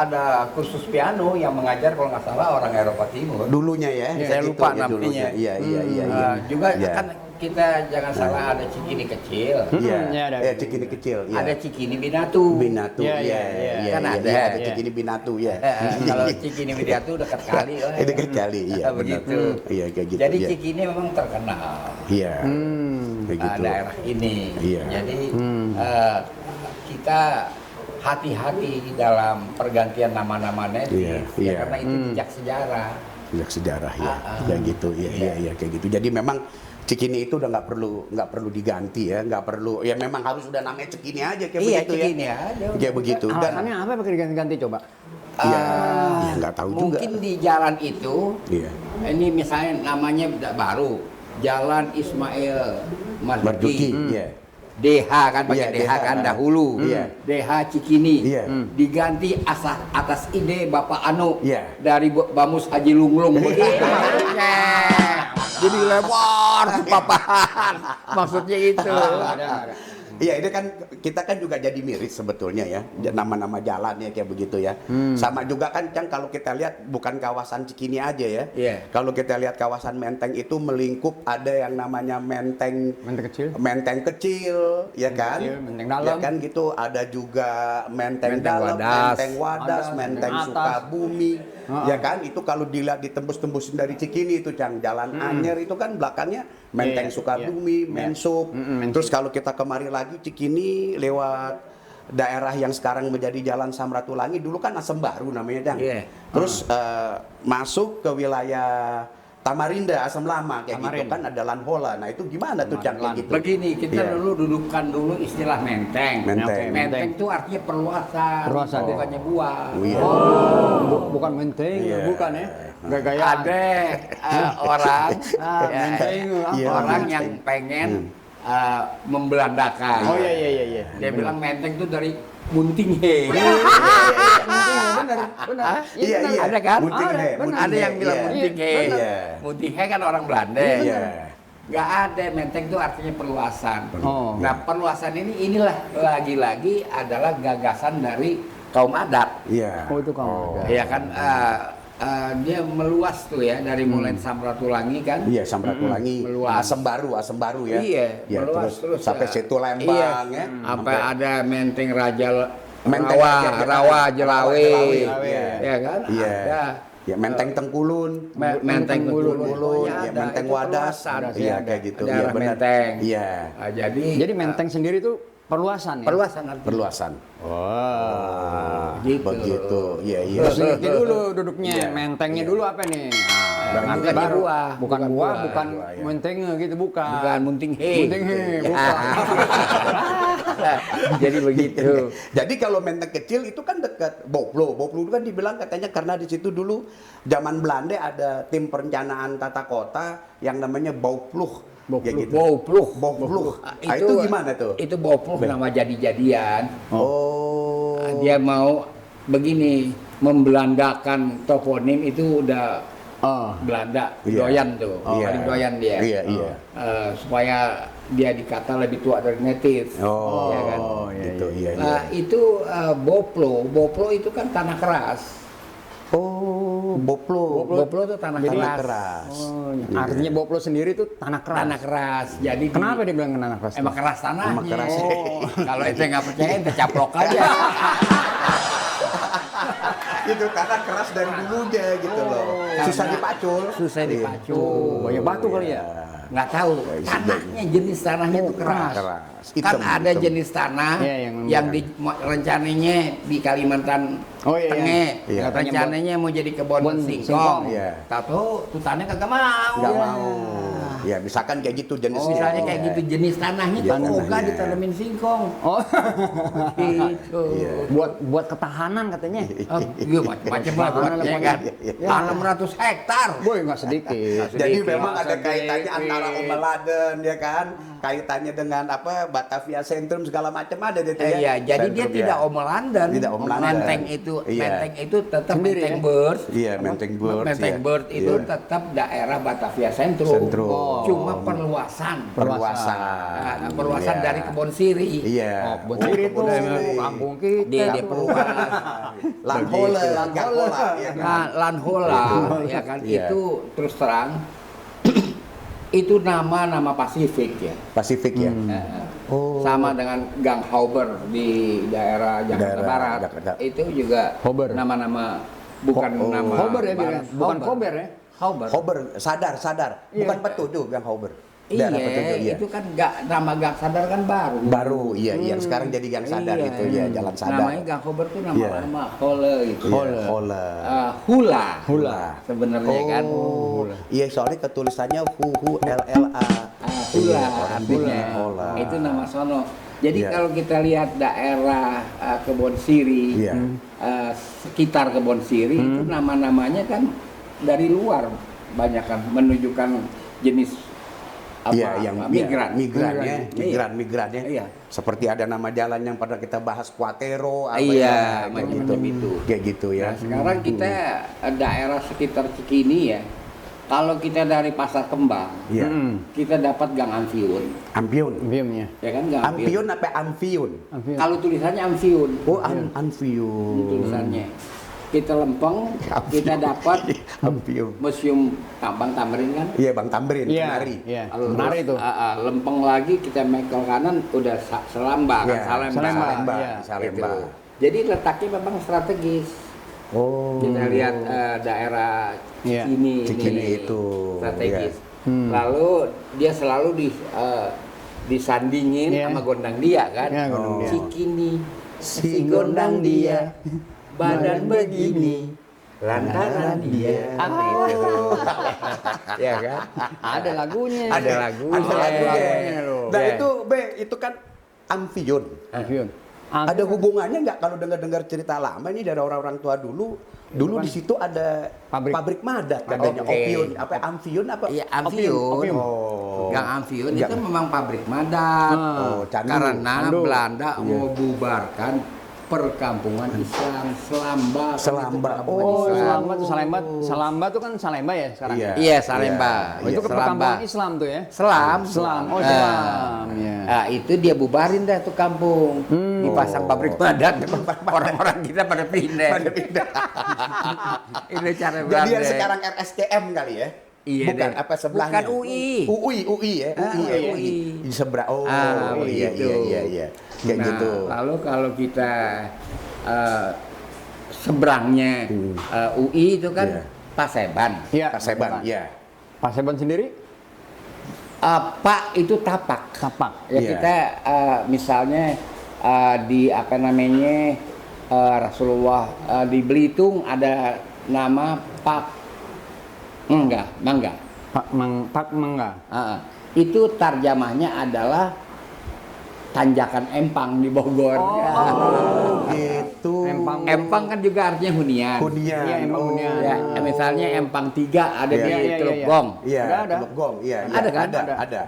ada kursus piano yang mengajar kalau nggak salah orang Eropa Timur. Dulunya ya. Saya gitu, lupa ya, dulunya. namanya. Iya. Juga Iya. kan kita jangan salah ada Cikini kecil, Iya, Iya, ada. Cikini kecil. Iya. ada Cikini Binatu. Binatu, Iya, iya, iya, iya, kan iya, ada. iya, ada Iya. Cikini Binatu, ya. Kalau Cikini Binatu dekat kali. Dekat kali, iya, benar. Begitu. Iya, kayak gitu. Jadi iya. Cikini memang terkenal. Iya, kayak gitu. Daerah ini. Iya. Jadi kita hati-hati dalam pergantian nama-nama native, Iya, ya, iya. karena itu jejak sejarah. Sejak sejarah ya, kayak gitu, iya, kayak gitu. Jadi memang Cikini itu udah nggak perlu diganti ya, nggak perlu. Ya memang harus udah namanya Cikini aja kayak Iya, begitu Cikini ya. aja. Kayak begitu. Dan Alasannya apa pakai diganti-ganti coba? ya nggak tahu juga. Mungkin di jalan itu, Iya. ini misalnya namanya baru, Jalan Ismail Marzuki, Marzuki. iya. DH kan Iya, pakai DH kan DH. dahulu. Iya. DH Cikini. Iya. Diganti atas ide Bapak Anu Iya. dari Bamus Haji Lunglung. Begitu maksudnya. Jadi lebar papahan. Maksudnya itu. Ada. Iya, ini kan kita kan juga jadi miris sebetulnya ya, nama-nama jalan ya kayak begitu ya. Sama juga kan kalau kita lihat bukan kawasan Cikini aja ya. Iya. Kalau kita lihat kawasan Menteng itu melingkup ada yang namanya Menteng Menteng kecil. Menteng kecil, ya kan? kecil, Menteng dalam. Ya kan gitu. Ada juga Menteng, Menteng dalam, Wadas. Menteng Wadas, Menteng Menteng atas. Sukabumi, ya kan? Itu kalau dilihat ditembus-tembusin dari Cikini itu, Jalan Anyer itu kan belakangnya Menteng Iya, Sukabumi, iya. Mensup. Terus kalau kita kemari lagi Cikini lewat daerah yang sekarang menjadi Jalan Samratulangi, dulu kan Asem Baru namanya, Jang. Iya. Terus masuk ke wilayah Tamarinda, Asam Lama kayak gitu Tamarin. kan ada Lanhola. Nah itu gimana tuh Cang kayak gitu? Begini, kita Iya. dulu dudukkan dulu istilah menteng. Menteng. Menteng itu artinya perluasan, Perluasan. bukannya buah. Oh, iya. Bukan menteng, Iya. bukan ya? Gaya-gaya. Ada orang, menteng, Iya, orang menteng. yang pengen membelandakan. Oh iya. Dia bilang menteng tuh dari Munting he. Benar. Iya, iya. Ada kan? Munting he, munting Ada yang he, bilang iya. Munting he. Iya. Munting he kan orang Belanda. Iya. Nggak ada, menteng itu artinya perluasan. Oh. Nah, perluasan inilah lagi-lagi adalah gagasan dari kaum adat. Iya. Oh itu kamu. Ya kan, dia meluas tuh ya dari mulai Samratulangi kan. Iya, Samratulangi, Meluas. Asem Baru ya. Iya, Ya, meluas terus sampai ya. situ Lembang Iya. ya. Sampai ada Menteng Raja Menteng Rawa, Raja- Rawa Jelawe, Jelawe, iya. ya kan? Iya. Ada. Ya, Menteng Tengkulun. Menteng Tengkulun, Pokoknya ya, ada. Menteng Itu Wadas. perluasan. Iya, kayak gitu. Daerah Iya, benar. Menteng. Iya. Nah, jadi Jadi Menteng sendiri tuh perluasan ya? perluasan artinya. Perluasan. Wah. Gitu. Begitu. Iya, iya. Terus ngerti dulu duduknya, Iya. mentengnya Iya. dulu apa nih? Baru Nanti bukan baru. buah, Bukan bukan buah, buah. bukan Buah, ya. mentengnya gitu, bukan. Bukan Munting he. Munting he, bukan. Jadi begitu. Jadi kalau Menteng kecil itu kan dekat Boplo. Boplo itu kan dibilang katanya karena di situ dulu zaman Belanda ada tim perencanaan tata kota yang namanya Baupluh. Ya gitu. Baupluh. Baupluh. Ah, itu gimana tuh? Itu Baupluh nama jadi-jadian. Oh. Dia mau begini, membelandakan toponim itu udah Oh. Belanda, Iya. doyan tuh, Iya. paling doyan dia. Iya, iya. Supaya dia dikata lebih tua dari native. Oh, ya kan? gitu. Iya, iya. Nah, itu Boplo itu kan tanah keras. Oh, Boplo. Boplo itu tanah Tanah keras. keras. Oh, artinya Boplo sendiri tuh tanah keras. Tanah keras. Jadi Kenapa dia bilang tanah keras? emang keras tanahnya. Emang keras. Oh. Kalau itu nggak percaya, ente caplok aja. Itu tanah keras dari dulunya gitu loh. Susah dipacul. Susah Iya. dipacul. Banyak batu kali ya? Nggak tahu. Tanahnya, jenis tanahnya itu keras. Keras. Kan Hitam, ada hitam. jenis tanah Iya, yang rencananya di Kalimantan Oh, iya, Tengah. iya. Iya. Rencananya mau jadi kebun Kebun singkong. singkong. Iya. Tahu tuh tanahnya kagak mau. Nggak mau. Ya, misalkan kayak gitu jenisnya. Misalnya kayak gitu jenis tanahnya Iya, tuh ogah tanahnya. ditanemin singkong. Oh. Gitu. Iya. buat ketahanan katanya. Oh, iya macam-macam lah buatnya Iya, kan. iya, iya. 600 hektar. Boy nggak sedikit. Jadi Sedikit. memang ada sedikit. kaitannya antara Omeladen ya kan, kaitannya dengan apa Batavia Sentrum segala macam ada deh tuh ya. Iya, jadi dia Sentrum, tidak ya. Omelanden. Tidak Omelanden. Menteng itu, Iya. Menteng itu tetap Sendiri, Menteng ya? Bird. Iya, Menteng Bird. Menteng iya. Bird itu Iya. tetap daerah Batavia Sentrum. Sentrum. Oh. Cuma perluasan. Perluasan. Nah, perluasan Iya. dari Kebon Siri. Iya. Oh, Kebon Siri itu Kebon Siri. kampung kita. Dia tuh. perluas. Lanhola, Begitu. Gakola, ya kan. Nah, Lanhola ya kan Iya. itu terus terang itu nama Pasifik ya. Pasifik ya. Oh. Sama dengan Gang Hauber di daerah Jakarta Daerah Barat. Jakarta. Itu juga Hauber. nama-nama bukan Oh. nama Hober ya barat. bilang. Bukan kober ya. Hauber. Hober, sadar. Iya. Bukan Petujuh yang Hober. Iya, Daerah Petujuh, iya. itu kan nama Gang Sadar kan baru. Baru, iya, yang sekarang jadi Gang Sadar Iya. itu ya, Jalan Sadar. Namanya Gang Hauber itu Iya. nama Hole gitu. Iya, Hola. Hula. Hula. Sebenarnya kan. Oh, iya soalnya ketulisannya Hu LLA. Hula Iya, orang artinya. bikin Hola. Itu nama sono. Jadi Iya. kalau kita lihat daerah Kebon Siri, Iya. sekitar Kebon Siri itu nama-namanya kan dari luar banyak kan menunjukkan jenis apa, Iya, yang migran. migrannya. Iya. Seperti ada nama jalan yang pernah kita bahas Kuatero, apa Iya, ya, kayak macam-macam itu. Kayak gitu ya. Nah, sekarang kita daerah sekitar Cikini ya. Kalau kita dari Pasar Kembang, Iya. kita dapat Gang Amfiun. Ampiun. Biumnya. Ya kan Gang Amfiun. Ampiun apa Amfiun? Kalau tulisannya Amfiun. Oh, Amfiun. Ini tulisannya. Kita lempeng, kita dapat Amfiun. Museum Tambang Tamrin kan. Iya, Bang Tamrin, Iya. Kenari. Iya. Terus, Menari itu. lempeng lagi kita mekel kanan udah Selamba kan, Iya, Salemba. Salemba, iya. Salemba. Gitu. Jadi letaknya memang strategis. Oh. Kita lihat daerah Iya. Cikini, Cikini ini itu, strategis. iya. Lalu dia selalu disandingin Iya. sama gondang dia kan. Iya, gondang dia. Cikini, Si si gondang dia, badan begini, lantaran dia. Itu. Ya kan? Ada lagunya. Ada lagunya. Ada lagunya. loh. Nah, Iya. itu itu kan Amfiun. Bium. Ada hubungannya nggak kalau dengar-dengar cerita lama ini dari orang-orang tua dulu? Dulu di situ ada Pabrik. pabrik madat katanya. Oke. Opium, apa Amfiun apa? Iya, Amfiun. Opium. Oh. Gang Amphion itu memang pabrik madat. candu. Karena Candu. Belanda Iya. membubarkan perkampungan Islam Selamba. Selamba. Oh, Islam. Salemba tuh Salemba tuh kan Salemba ya sekarang. Iya. Iya, Salemba. Oh, itu ke Selamba. perkampungan Islam tuh ya. Selam. Islam. Oh, Nah, Islam. Ya. Nah, itu dia bubarin dah tuh kampung. Dipasang pabrik madat. Orang-orang kita pada pindah. Ini cara Jadi Belanda. yang sekarang RSCM kali ya? Iya, Bukan, deh. apa sebelahnya? Bukan UI. UI ya? UI. Di seberang. Oh, iya, begitu. iya. Kayak Nah, gitu. lalu kalau kita seberangnya UI itu kan Iya. Paseban. Iya. Kaseban, iya. Pak Seban sendiri Pak itu tapak. tapak. Ya Iya. kita misalnya di apa namanya Rasulullah di Belitung ada nama Pak Mangga. Pak Mangga. Itu tarjamahnya adalah Tanjakan Empang di Bogor. Gitu. Empang kan juga artinya hunian. Hunian. Iya, Empang hunian. Ya, misalnya Empang 3 ada Iya, di iya, Teluk iya. Gong. Iya, Ada. Teluk Gong. Iya, Ada kan? Ada.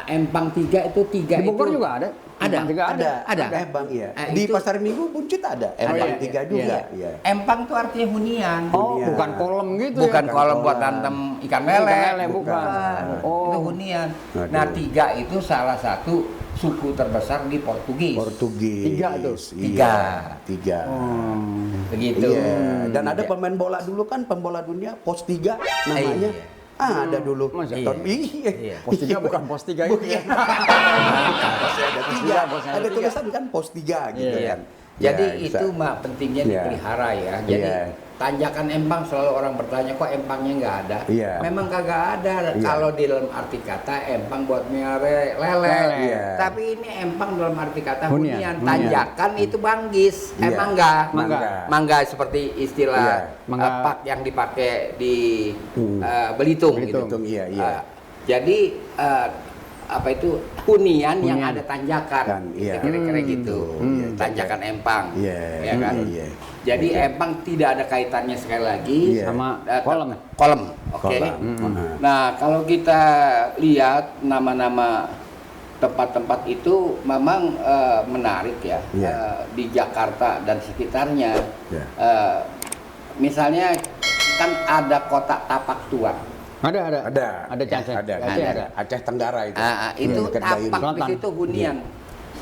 Empang 3 itu 3 Di Bogor itu juga ada. Ada. Juga ada. Ada. Empang, iya. Eh, Di itu- Pasar Minggu Buncit ada. Empang iya, 3 iya. juga. Iya. Empang tuh artinya hunian. Oh, Hunian. bukan kolam gitu Bukan ya. kolam buat kolam. tantem ikan Ikan lele. lele, bukan. Oh. Itu hunian. Aduh. Nah, 3 itu salah satu suku terbesar di Portugis. Portugis. 3 tuh. Iya, 3. Begitu. Iya. Dan ada pemain bola dulu kan, pembola dunia pos 3 namanya. Iya. Ada dulu. Masa? Tahun- Iya. Iya. Pos 3 bukan pos 3 itu ya. Pasti ada 3. Posnya Ada tiga. tulisan kan pos 3 gitu Iya. kan. Jadi Ya, bisa. itu mah pentingnya Iya. dipelihara ya. Jadi Iya. Tanjakan Empang selalu orang bertanya kok empangnya nggak ada. Iya. Memang kagak ada. Iya. Kalau di dalam arti kata empang buat miara lele. Iya. Tapi ini empang dalam arti kata Hunian. hunian. Hunian. Tanjakan itu banggis. Iya. Mangga. Mangga. Mangga seperti istilah Iya. Mangga. pak yang dipakai di Hmm. Belitung. Belitung. Gitu. Iya, iya. Jadi apa itu hunian yang Hunian. ada tanjakan. Kan, iya. Kira-kira gitu. Iya, Tanjakan empang. Iya, Ya kan? iya. Jadi empang tidak ada kaitannya sekali lagi Iya. Sama eh, kolam. Kolam, oke. Kolam. Nah, kalau kita lihat nama-nama tempat-tempat itu memang menarik ya. Iya. Di Jakarta dan sekitarnya. Iya. Misalnya kan ada kota Tapak Tua. Ada. Ada. Ada Aceh. Ada. Aceh ada. Aceh Tenggara itu. Itu Dekat tapak Gayun. di Selatan. situ hunian.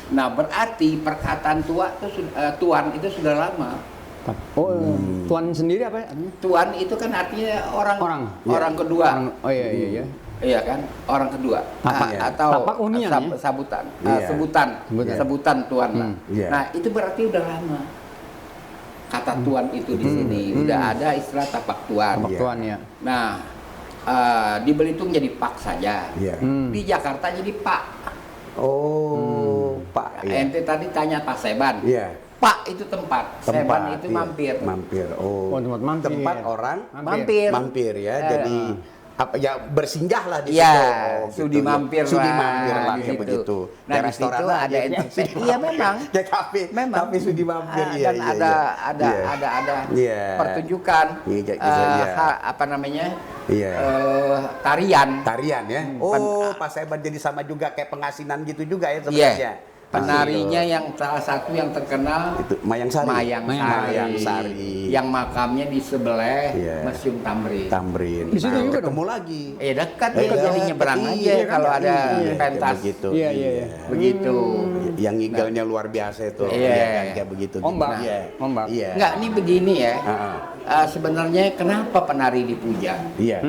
Nah, berarti perkataan tua itu tuan itu sudah lama. Oh, tuan sendiri apa ya? Tuan itu kan artinya orang Orang. kedua. Oh iya. Iya kan? Orang kedua. Tapak, ya. Atau Tapak hunian ya? sabutan. Iya. Sebutan. Sebutan. Sebutan tuan lah. Iya. Nah, itu berarti udah lama. Kata tuan itu di sini udah ada istilah tapak tuan. Tapak Iya. tuan ya. Nah, di Belitung jadi pak saja. Iya. Di Jakarta jadi pak. Oh, Pak. Iya. Ente tadi tanya Pak Seban. Iya. Pak itu tempat, Seban itu iya. mampir. Mampir. Oh. Oh, tempat mampir. Tempat orang Mampir. mampir ya. Jadi apa ya bersinggah lah di Iya, situ. Oh, sudi gitu. mampir Sudi lah, mampir lah di kayak situ. begitu. Nah, Kayak di restoran situ lah, ada ya. entertain. Iya, memang. Kayak kafe. Memang. Kafe sudi mampir. Iya, Dan iya, ada iya. Iya. pertunjukan Iya, kayak gitu, iya. apa namanya? Iya. Tarian. Tarian ya. Oh, Pak Seban jadi sama juga kayak pengasinan gitu juga ya Iya. sebenarnya. Penarinya yang salah satu yang terkenal Itu Mayang Sari. Mayang Sari. Yang makamnya di sebelah Iya. Museum Tamrin. Tamrin. Di situ juga ketemu lagi. Dekat ya, Dekat. jadi nyeberang Iya, aja kan? kalau ada Iya, pentas. begitu. Iya. Begitu. Yang ngigalnya luar biasa itu. Iya. kan? Kayak begitu. Ombak. Iya. Ombak. Iya. Enggak, ini begini ya. Heeh. Sebenarnya kenapa penari dipuja? Iya.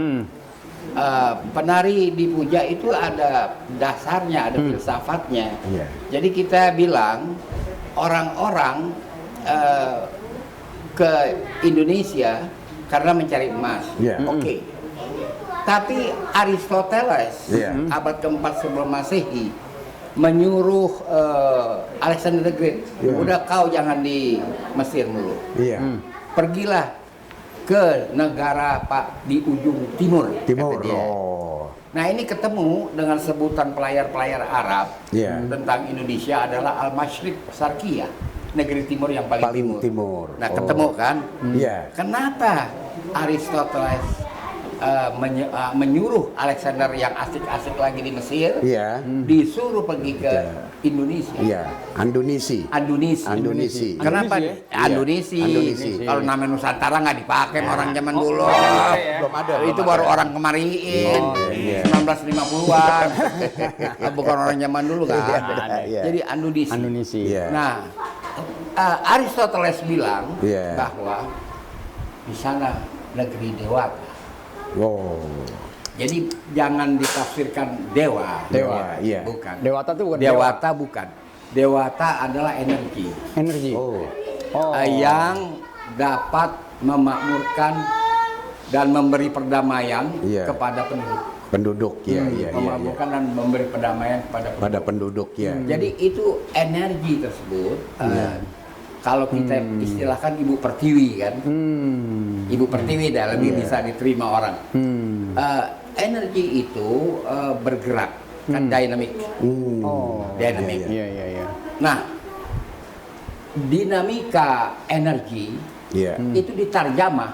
Penari dipuja itu ada dasarnya, ada filsafatnya. Iya. Jadi kita bilang orang-orang ke Indonesia karena mencari emas. Iya. Oke. Tapi Aristoteles Iya. abad keempat sebelum Masehi menyuruh Alexander the Great, udah kau jangan di Mesir dulu. Iya. Pergilah ke negara Pak di ujung timur. Timur. kata dia. Oh. Nah ini ketemu dengan sebutan pelayar-pelayar Arab Iya. tentang Indonesia adalah Al-Masyriq Sarkiyah, negeri timur yang paling, Paling timur. Nah Oh. ketemu kan? Iya. Kenapa Aristoteles menyuruh Alexander yang asik-asik lagi di Mesir, Iya. disuruh pergi ke Indonesia. Iya, Andonisi. Andonisi. Kenapa? Iya. Andonisi. Andonisi. Kalau nama Nusantara nggak dipakai sama orang zaman dulu. Belum ada. Itu baru orang kemariin. iya. 1950-an. Bukan orang zaman dulu kan. Iya. Jadi Andonisi. Indonesia. Iya. Nah, Aristoteles bilang Iya. bahwa di sana negeri dewata. Oh. Jadi jangan ditafsirkan dewa. Dewa, iya. Bukan. Dewata tuh bukan Dewata bukan. Dewata adalah energi energi. Oh. yang dapat memakmurkan dan memberi perdamaian Iya. kepada penduduk. Penduduk, iya. Memakmurkan dan memberi perdamaian kepada penduduk. Pada penduduk, ya. Jadi itu energi tersebut. Kalau kita istilahkan ibu pertiwi kan, ibu pertiwi dah lebih bisa diterima orang. Energi itu bergerak, kan dinamik. Oh. Dinamik. Iya. Nah, dinamika energi Iya. itu ditarjamah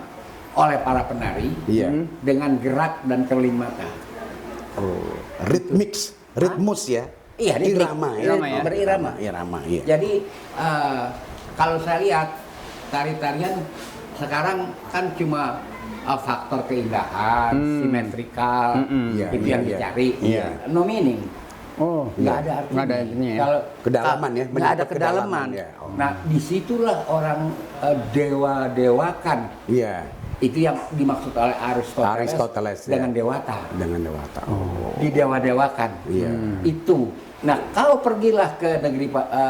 oleh para penari Iya. dengan gerak dan kerling mata. Oh. Ritmus ya. Iya, ritmik. Irama ya. Irama ya. Berirama. Irama, iya. Jadi kalau saya lihat tari-tarian sekarang kan cuma faktor keindahan, simetrikal, Iya, itu iya, yang iya. dicari. Iya. No meaning. Oh, Nggak ada artinya. Nggak ada artinya ya. Kalau Kedalaman ya, nggak ada menyangkut kedalaman. kedalaman ya. Oh. Nah, disitulah orang dewa-dewakan. Iya. Itu yang dimaksud oleh Aristoteles ya. dengan dewata. Dengan dewata. Oh. Didewa-dewakan. Iya. Itu. Nah, kalau pergilah ke negeri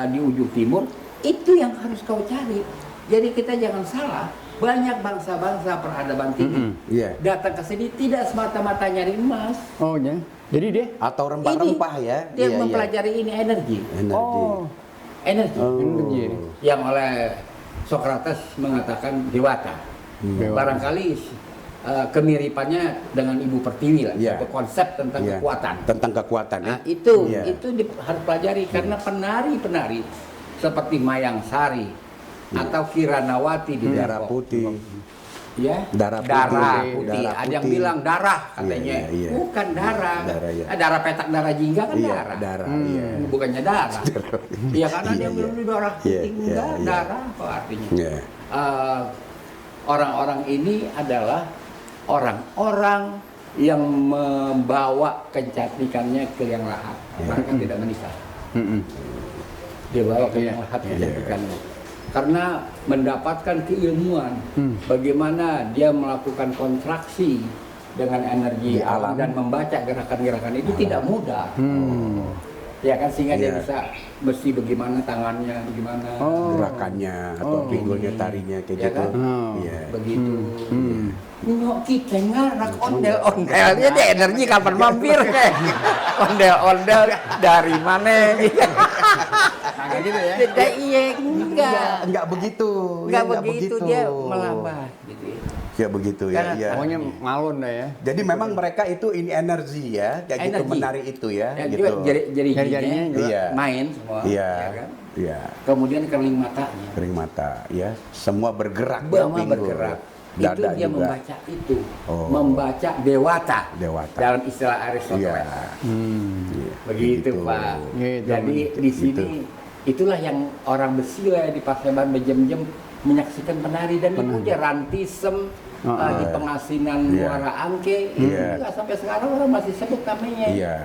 di ujung timur, itu yang harus kau cari. Jadi kita jangan salah. Banyak bangsa-bangsa peradaban tinggi Iya. datang ke sini tidak semata-mata nyari emas. Oh ya. Jadi dia Atau rempah-rempah ya. Dia Iya, mempelajari ini energi. Energi. Energi. energi. Yang oleh Socrates mengatakan dewata. Barangkali kemiripannya dengan ibu pertiwi lah. Iya. Satu konsep tentang Iya. kekuatan. Tentang kekuatan ya. Nah, itu Iya. harus pelajari karena penari-penari seperti Mayang Sari atau Kiranawati di Darah Depok. putih. Ya, Darah putih. putih. Darah Ada yang putih. bilang darah katanya. Iya, iya. Bukan darah. Darah, ya. Darah petak, darah jingga kan Iya, darah. darah, iya. Bukannya darah. Iya, karena dia Iya, bilang iya. darah Iya, putih iya, enggak, iya. darah apa artinya? Iya. Orang-orang ini adalah orang-orang yang membawa kecantikannya ke yang lahat. Mereka tidak menikah. Dia bawa ke yang lahat kecantikannya. Karena mendapatkan keilmuan bagaimana dia melakukan kontraksi dengan energi Di alam. alam dan membaca gerakan-gerakan itu tidak mudah. Ya kan, sehingga dia Iya. bisa mesti bagaimana tangannya, bagaimana Gerakannya atau pinggulnya tarinya kayak Ya gitu. kan? Iya. begitu. Nyok kita ngarak ondel-ondel, dia energi kapan mampir kayak ondel-ondel dari mana gitu. Agak gitu ya. Tidak, iya Enggak begitu. enggak Ya, begitu, dia melambat gitu ya. Ya begitu ya. Karena- Iya. Pokoknya ngalun dah ya. Jadi memang mereka itu ini energi ya, kayak gitu Energi. menari itu ya, Ya, gitu. juga jari-jarinya Jari-jarinya juga Iya. main semua. Iya. ya kan? Iya. Kemudian kerling matanya. Kering mata ya, semua bergerak Semua pinggul. bergerak. Dada Itu dia juga. membaca itu. Oh. Membaca dewata. Dewata. Dalam istilah Iya. Aristoteles. Iya. Begitu, Pak. Gitu. Jadi di sini itulah yang orang Besila di Paseban berjam-jam menyaksikan penari dan itu dia rantisem di Pengasinan Iya. Muara Angke. Iya. Itu juga sampai sekarang orang masih sebut namanya. Iya.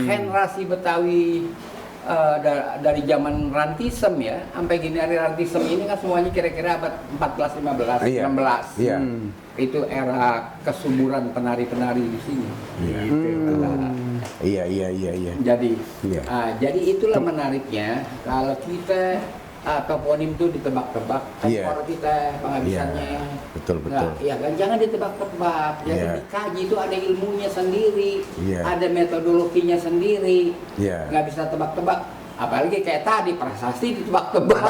Generasi Betawi dari zaman rantisem ya, sampai gini hari rantisem ini kan semuanya kira-kira abad 14, 15, Iya. 16. Iya. Itu era kesuburan penari-penari di sini. Iya. Gitu. Iya, iya, iya, iya. Jadi, Iya. jadi itulah menariknya kalau kita toponim itu ditebak-tebak, kan Iya. orang kita penghabisannya. Iya. Betul, Nah, betul. iya kan, jangan ditebak-tebak. Jadi Iya. dikaji itu ada ilmunya sendiri, Iya. ada metodologinya sendiri. Iya. Nggak bisa tebak-tebak. Apalagi kayak tadi prasasti ditebak-tebak.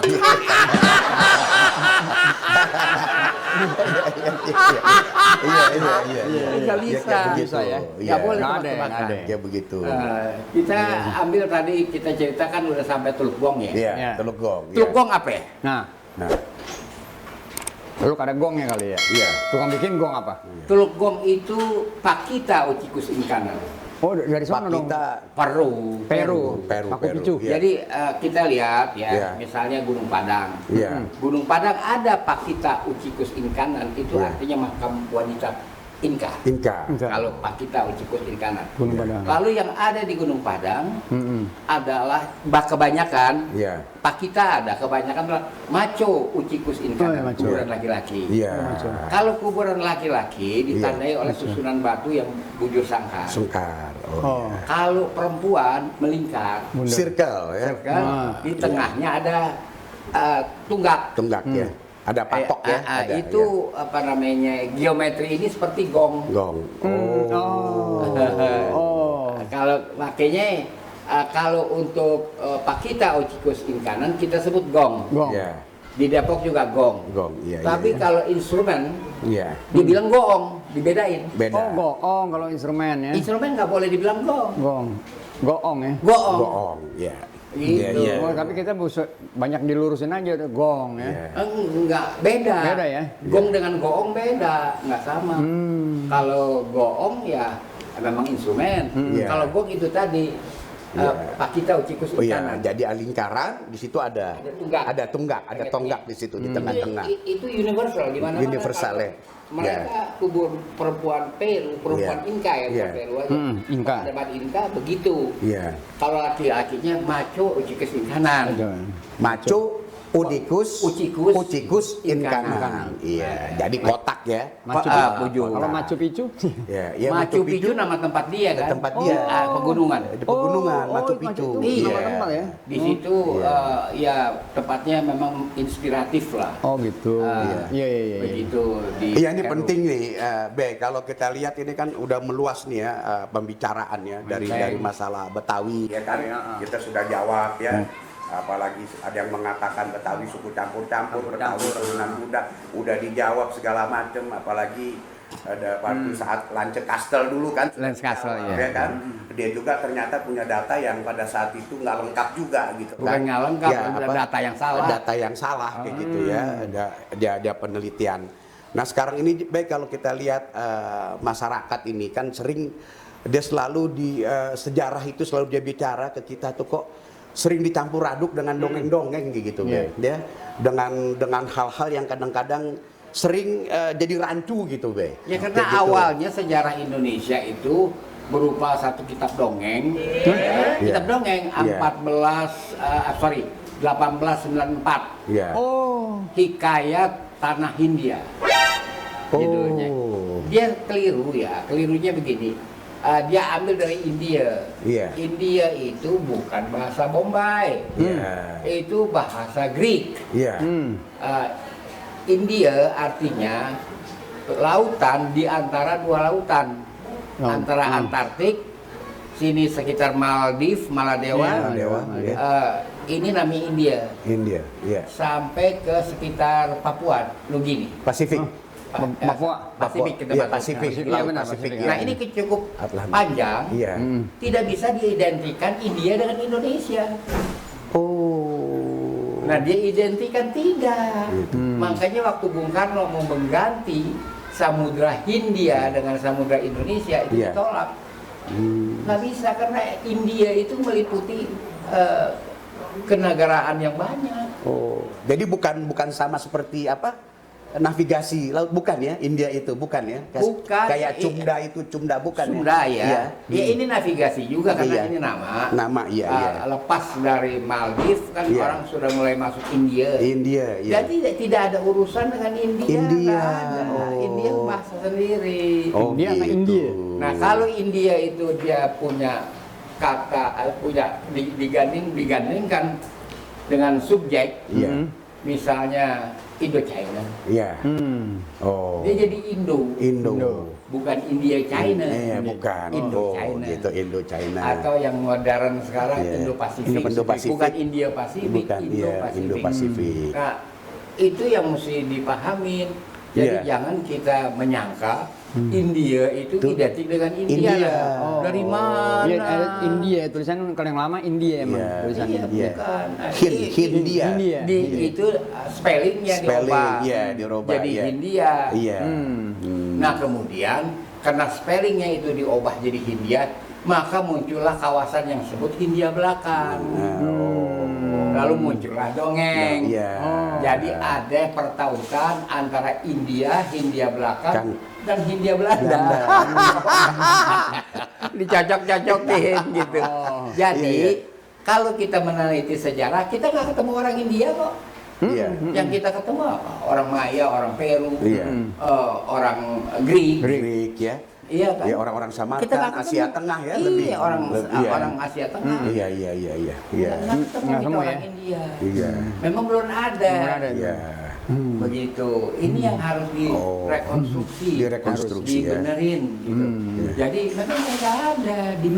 Iya, iya, iya, iya. Nggak bisa. Ya, Bisa ya. Nggak boleh Nggak ada, tebak-tebakan. nggak ada. Ya begitu. Kita ambil tadi kita ceritakan udah sampai Teluk Gong ya. Iya, Iya. Teluk Gong. Teluk Gong apa ya? Nah, Nah, Teluk ada gongnya kali ya? Iya. Tukang bikin gong apa? Teluk Gong itu Pakita Ucikus Inkanan. Oh, dari sana dong. Pakita, Peru. Machu Picchu. Iya. Jadi kita lihat ya, Iya. misalnya Gunung Padang. Iya. Gunung Padang ada Pakita Ucikus Inkanan, itu Iya. artinya makam wanita Inka. Inka. Kalau Pakita Ucikus Inkanan. Gunung Padang. Lalu yang ada di Gunung Padang Mm-mm. adalah kebanyakan Iya. Pakita ada, kebanyakan adalah Macho Ucikus Inkanan, Oh, ya, Macho. kuburan laki-laki. Iya. Kalau kuburan laki-laki ditandai oleh susunan batu yang bujur sangkar. Sungkar. Oh. Iya. Kalau perempuan melingkar, Bundar. Circle ya. kan? Di tengahnya ada tunggak. Tunggak ya. Ada patok ya. Ada, Itu apa namanya, geometri ini seperti gong. ya. Gong. Oh. Kalau makanya kalau untuk Pakita Ucikus Inkanan kita sebut gong. Gong. Iya. Di Depok juga gong. Gong. Iya. Tapi iya. kalau instrumen Iya. dibilang goong, dibedain. Beda. Oh, goong kalau instrumen ya. Instrumen nggak boleh dibilang gong. Gong. Goong ya. Goong. Goong. Iya. Gitu. Iya, iya. Oh, tapi kita banyak dilurusin aja udah gong ya. Iya. Enggak, beda. Beda ya? Gong dengan goong beda, nggak sama. Kalau goong ya memang instrumen. Iya. Kalau gong itu tadi Iya. Pakita Ucikus Oh iya, Inkanan. jadi lingkaran di situ ada Ada tonggak di situ di tengah-tengah. Itu universal di mana-mana. Universal, kalau ya. Mereka kubur perempuan Peru, perempuan Iya. Inka ya, Iya. Peru aja. Inka. Debat Inka begitu. Iya. Kalau laki-lakinya Macho Ucikus Inkanan. Macho Ucikus Ucikus Inkanan. Inkanan. Iya, jadi kotak ya. Machu Picchu. Kalau Machu Picchu? Ya, ya Machu Picchu nama tempat dia kan? tempat dia. Pegunungan. Di pegunungan Machu Machu Picchu. Picchu. Iya. Nama tempat ya? Di situ ya tempatnya memang inspiratif lah. Oh gitu. Iya. Begitu di Iya, ini Peru. penting nih, Be. Kalau kita lihat ini kan udah meluas nih ya pembicaraannya dari masalah Betawi. Ya kan, kita sudah jawab ya. Apalagi ada yang mengatakan Betawi suku campur-campur, Betawi turunan Buddha, udah dijawab segala macam. Apalagi ada waktu saat Lance Kastel dulu kan, Lance Kastel, ya ya. kan, dia juga ternyata punya data yang pada saat itu nggak lengkap juga gitu Bukan kan. nggak lengkap, ada apa, data yang salah. Data yang salah kayak gitu ya, ada penelitian. Nah sekarang ini baik kalau kita lihat masyarakat ini kan sering dia selalu di sejarah itu selalu dia bicara ke kita tuh kok sering dicampur aduk dengan dongeng-dongeng gitu dia dengan hal-hal yang kadang-kadang sering jadi rancu gitu Be. Ya karena Kayak gitu. awalnya sejarah Indonesia itu berupa satu kitab dongeng, kitab dongeng Iya. 1894, Iya. Oh. Hikayat Tanah Hindia. Judulnya. Dia keliru ya, kelirunya begini. Dia ambil dari India. Iya. India itu bukan bahasa Bombay, Iya. itu bahasa Greek. Iya. India artinya lautan di antara dua lautan, antara Antartik, sini sekitar Maldives, Maladewa, Maladewa, iya. ini namanya India, India, iya. sampai ke sekitar Papua Nugini. Pasifik. Papua. Pasifik kita Iya, masuk. Pasifik. Pasifik, Laut iya benar, Pasifik. Pasifik. Iya. Nah ini cukup Atlantik. panjang, Iya. tidak bisa diidentikan India dengan Indonesia. Oh. Nah dia identikan tidak. Makanya waktu Bung Karno mau mengganti Samudra Hindia dengan Samudra Indonesia itu Iya. ditolak. Nggak bisa karena India itu meliputi kenegaraan yang banyak. Oh. Jadi bukan sama seperti apa? Navigasi laut bukan ya? India itu bukan ya? Bukan. Kayak Cumda itu Cumda bukan Sunda ya? ya. Ya ini navigasi juga karena Iya. ini nama. Nama iya iya. Lepas dari Maldives kan Iya. orang sudah mulai masuk India. India iya. Jadi tidak ada urusan dengan India. India. nggak ada. Oh. India bahasa sendiri. Oh, India sama gitu. India. Nah kalau India itu dia punya kata digandingkan dengan subjek, Iya. misalnya Indo-China, Iya. Oh. dia jadi Indo, Indo. bukan India China, Bukan. Indo-China. Oh, gitu Indo-China. Atau yang modern sekarang Iya. Indo-Pasifik, Indo-Pasifik. bukan India-Pasifik, Bukan iya, Indo-Pasifik. Indo-Pasifik. Nah itu yang mesti dipahamin. Jadi Iya. jangan kita menyangka India itu identik dengan India. India. Dari mana? Iya, India tulisan kalau yang lama India emang Iya. tulisannya. Iya. Bukan. Hindia. Hindia. Itu spellingnya Spelling, diubah. iya, dirubah, Jadi iya. Hindia. Iya. Nah kemudian karena spellingnya itu diubah jadi Hindia, maka muncullah kawasan yang disebut Hindia Belakang. Lalu muncullah dongeng. Nah, iya. Jadi ada pertautan antara India, Hindia Belakang, Kan. dan Hindia Belanda. Dicocok-cocokin gitu. Jadi Iya, iya. kalau kita meneliti sejarah, kita nggak ketemu orang India kok. Iya. Yang kita ketemu apa? Orang Maya, orang Peru, Iya. orang Greek. Greek ya. Iya kan? Ya orang-orang Samarkand, Kita nggak Asia ketemu. Tengah ya Iya, lebih. orang iya. orang Asia Tengah. Iya, iya, iya, iya. Iya. Nggak ketemu Nggak kita ketemu orang ya? India. Iya. Memang belum ada. Belum ada. Iya. Begitu. Ini yang harus direkonstruksi, Direkonstruksi, harus dibenerin gitu. Jadi memang nggak ada di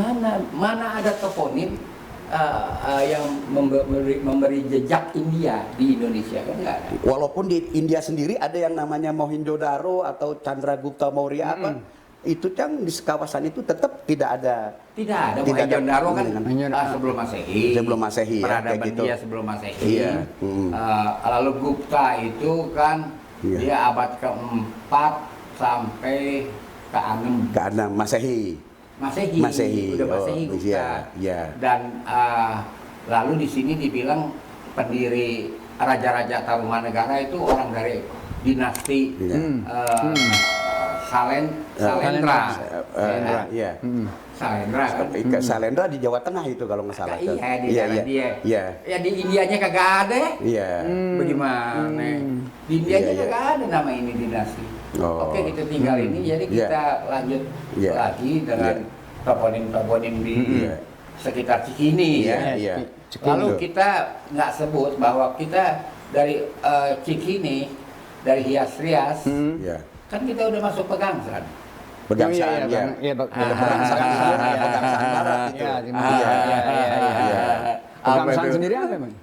mana ada toponim yang memberi jejak India di Indonesia kan nggak ada. Walaupun di India sendiri ada yang namanya Mohenjo-daro atau Chandragupta Maurya apa, itu kan di kawasan itu tetap tidak ada. Tidak ada. Tidak ada. Mohenjo-daro kan Mohenjo-daro. sebelum Masehi. Sebelum Masehi ya, Peradaban kayak gitu. dia sebelum Masehi. Iya. Lalu Gupta itu kan Iya. dia abad ke-4 sampai ke-6 Ke-6 Masehi. Masehi. Udah Masehi Gupta. Iya, iya. Dan lalu di sini dibilang pendiri raja-raja Tarumanegara itu orang dari dinasti Iya. Salendra. Iya. Salendra kan. Salendra di Jawa Tengah itu kalau nggak salah. Iya, di daerah dia. Iya. Ya di Indianya kagak ada. Iya. Bagaimana? Di Indianya Iya, iya. kagak ada nama ini dinasti. Oh. Oke, kita tinggal ini. Jadi Iya. kita lanjut Iya. lagi dengan Iya. toponim-toponim di Iya. sekitar Cikini Iya, ya. iya. Lalu kita nggak sebut bahwa kita dari Cikini, dari Hias-Rias, Iya. kan kita udah masuk Pegangsan. Pegangsaan ya. Iya, Pegangsaan timur, Pegangsaan barat itu. Iya, timur. Iya. Iya. Apa Pegangsaan itu? sendiri apa emang?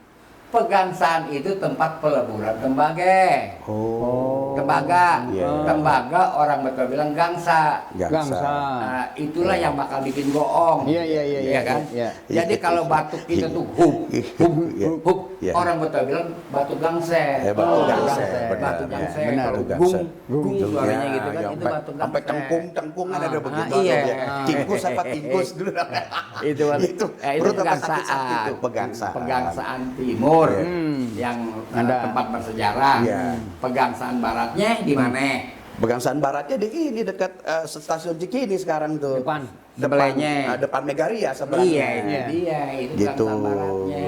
Pegangsaan itu tempat peleburan tembaga. Oh. Tembaga, Iya. tembaga orang betul bilang gangsa. Gangsa. Nah, itulah yang bakal bikin goong. Iya, iya, iya, iya, kan? iya. Jadi kalau batuk kita tuh huk, Iya. huk, Iya. orang betul bilang batuk gangse. Batuk gangse, Batuk benar. gangse. Iya, Kalau batuk gung, gangse. gung suaranya Ya, gitu kan, ya, itu batuk gangse. sampai tengkung-tengkungan ada begitu. iya. Ya. Cingkus apa tingkus dulu. itu itu itu perut apa sakit-sakit itu pegangsaan. pegangsaan. Pegangsaan timur Iya. yang Ada. tempat bersejarah. Iya. Pegangsaan baratnya di mana? Pegangsaan baratnya di ini dekat stasiun Cikini sekarang tuh. Depan. Sebelahnya. depan Megaria seberangnya. Iya, itu dia, itu Gitu. Pegangsaan baratnya.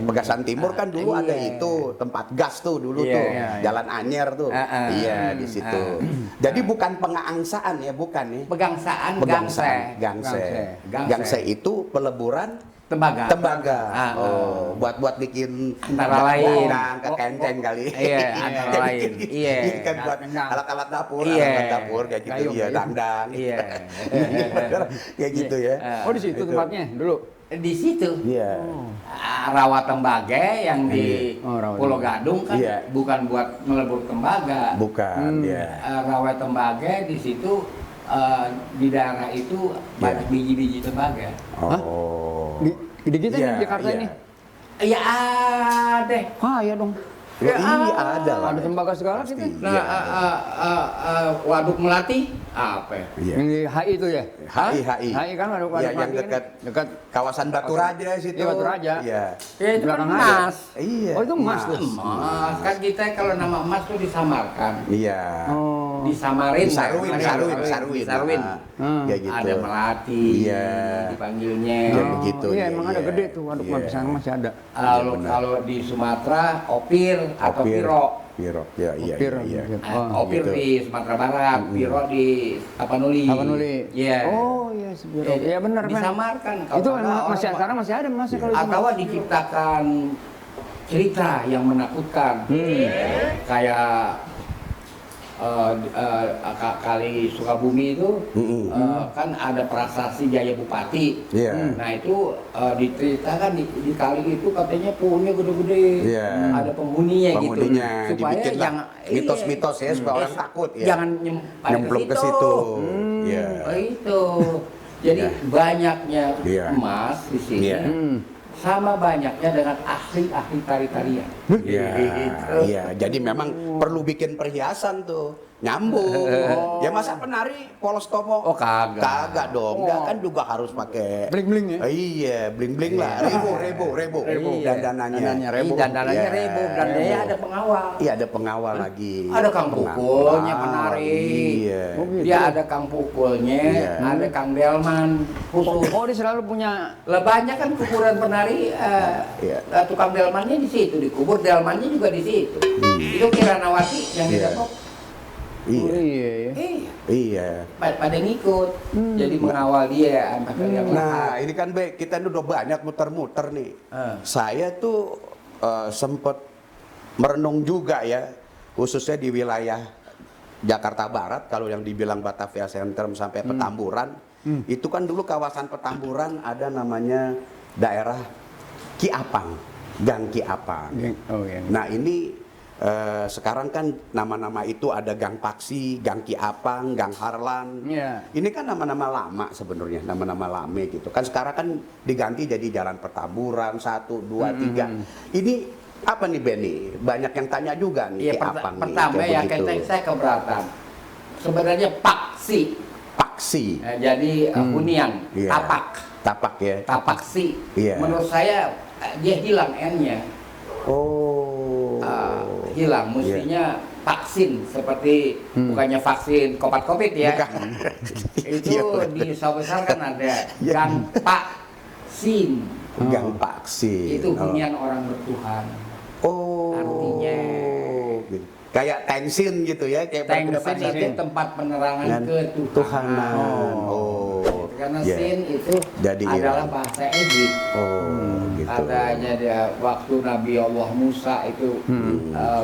Pegangsaan Timur kan dulu ada Iya. itu tempat gas tuh dulu Iya, tuh, iya, iya. Jalan Anyer tuh. Iya di situ. Jadi bukan pengangsaan ya, bukan nih. Pegangsaan gangse. Gangse. Gangse. Gangse itu peleburan Tembaga. tembaga. Ah, Oh, buat bikin Antara lain. ke kenceng kali. Iya, antara lain. Iya. Ini kan buat alat-alat dapur, Iya. alat dapur kayak gitu Gayung, ya, gayung. dandang. Iya. Kayak gitu ya. Oh, di situ Itu. tempatnya dulu. Di situ. Iya. Rawa tembaga yang di Oh, rawa Pulau tembaga. Gadung kan Iya. bukan buat melebur tembaga. Bukan, ya. Rawa tembaga di situ di daerah itu banyak biji-biji tembaga. Oh. Di kita Iya, di Jakarta iya. ini. Ya ada. Wah, ya dong. Ya, iya ada lah. Ada tembaga segala Pasti. kita. Nah, Iya. Waduk Melati apa? ya? Iya. Yang di HI itu ya? HI. HI kan ada Iya, yang dekat kawasan Batu Raja situ. Iya, Batu Raja. Iya. Ya itu kan Belakang emas. Iya. Oh, itu emas tuh? Emas. Kan kita kalau nama emas tuh disamarkan. Iya. Oh. Disamarin. Sarwin. Sarwin. Hmm. Ya gitu. Ada Melati. Iya. Dipanggilnya. Ya, begitu. Iya, Iya, emang ada iya. gede tuh. Waduk Iya. di sana masih ada. Lalu benar. kalau di Sumatera opir atau Opir. piro. Piro. Ya, iya, Opir. iya. Oh, Opir gitu. di Sumatera Barat, piro di Tapanuli. Tapanuli. Iya. Oh, iya, Sebiro. Iya, benar kan. Disamarkan. Kalau Itu kagak emang orang masih Pak- sekarang masih ada masih kalau itu. atau diciptakan cerita yang menakutkan kayak Kali Sukabumi itu kan ada prasasti Jaya Bupati. Iya. Nah itu diceritakan di kali itu katanya pohonnya gede-gede. Iya. Ada penghuninya gitu. Penghuninya Supaya dibikin lah jangan mitos-mitos ya supaya orang takut ya. Jangan pada Nyemplung ke situ. Iya. Oh, itu. Jadi Iya. banyaknya Iya. emas di sini. Iya. Sama banyaknya dengan ahli-ahli tari-tarian. Iya, iya. Jadi memang perlu bikin perhiasan tuh, nyambung. Ya masa penari polos tomo? Oh, kagak. Kagak dong. Dia kan juga harus pakai Bling-bling ya? Iya, bling-bling lah. Rebo. Iya. Dandanannya. Rebo. Dandanannya Iya, rebo, dan dia ada pengawal. Iya, ada pengawal lagi. Ada kang pukulnya penari. Iya. Dia ada kang pukulnya, Iya. ada kang delman khusus. Oh, dia selalu punya Lah banyak kan kuburan penari, Iya. tukang delmannya di situ, dikubur delmannya juga di situ. Itu Kiranawati yang di Iya. Depok. Iya. iya ya. Iya, Iya. pada ngikut. Jadi mengawal dia sampai yang Nah, ini kan Be, kita ini udah banyak muter-muter nih. Saya tuh sempet merenung juga ya, khususnya di wilayah Jakarta Barat, kalau yang dibilang Batavia Sentrum sampai Petamburan, itu kan dulu kawasan Petamburan ada namanya daerah Kiapang, Gang Kiapang. Oh iya. Nah ini sekarang kan nama-nama itu ada Gang Paksi, Gang Kiapang, Gang Harlan. Iya. Ini kan nama-nama lama sebenarnya, nama-nama lama gitu. Kan sekarang kan diganti jadi Jalan Petamburan 1, 2, 3. Ini apa nih Benny? Banyak yang tanya juga nih Iya, Kiapang nih. pertama kayak ya begitu. saya keberatan. Sebenarnya paksi. Paksi. Jadi hunian, Iya. Tapak ya. tapaksi. Iya. Menurut saya dia hilang N-nya. Oh. Hilang, mestinya vaksin seperti bukannya vaksin COVID ya. Bukan. Itu Iya, di Sawah kan ada Iya. Gang Paksin. Gang Paksi. Itu hunian orang bertuhan. Oh. Artinya. Gitu. Kayak tensin gitu ya, kayak Tengsin berpendapat itu tempat penerangan dengan ketuhanan. Oh. Karena Iya. sin itu Jadi, adalah iya. bahasa Egypt. Oh, gitu. Katanya dia waktu Nabi Allah Musa itu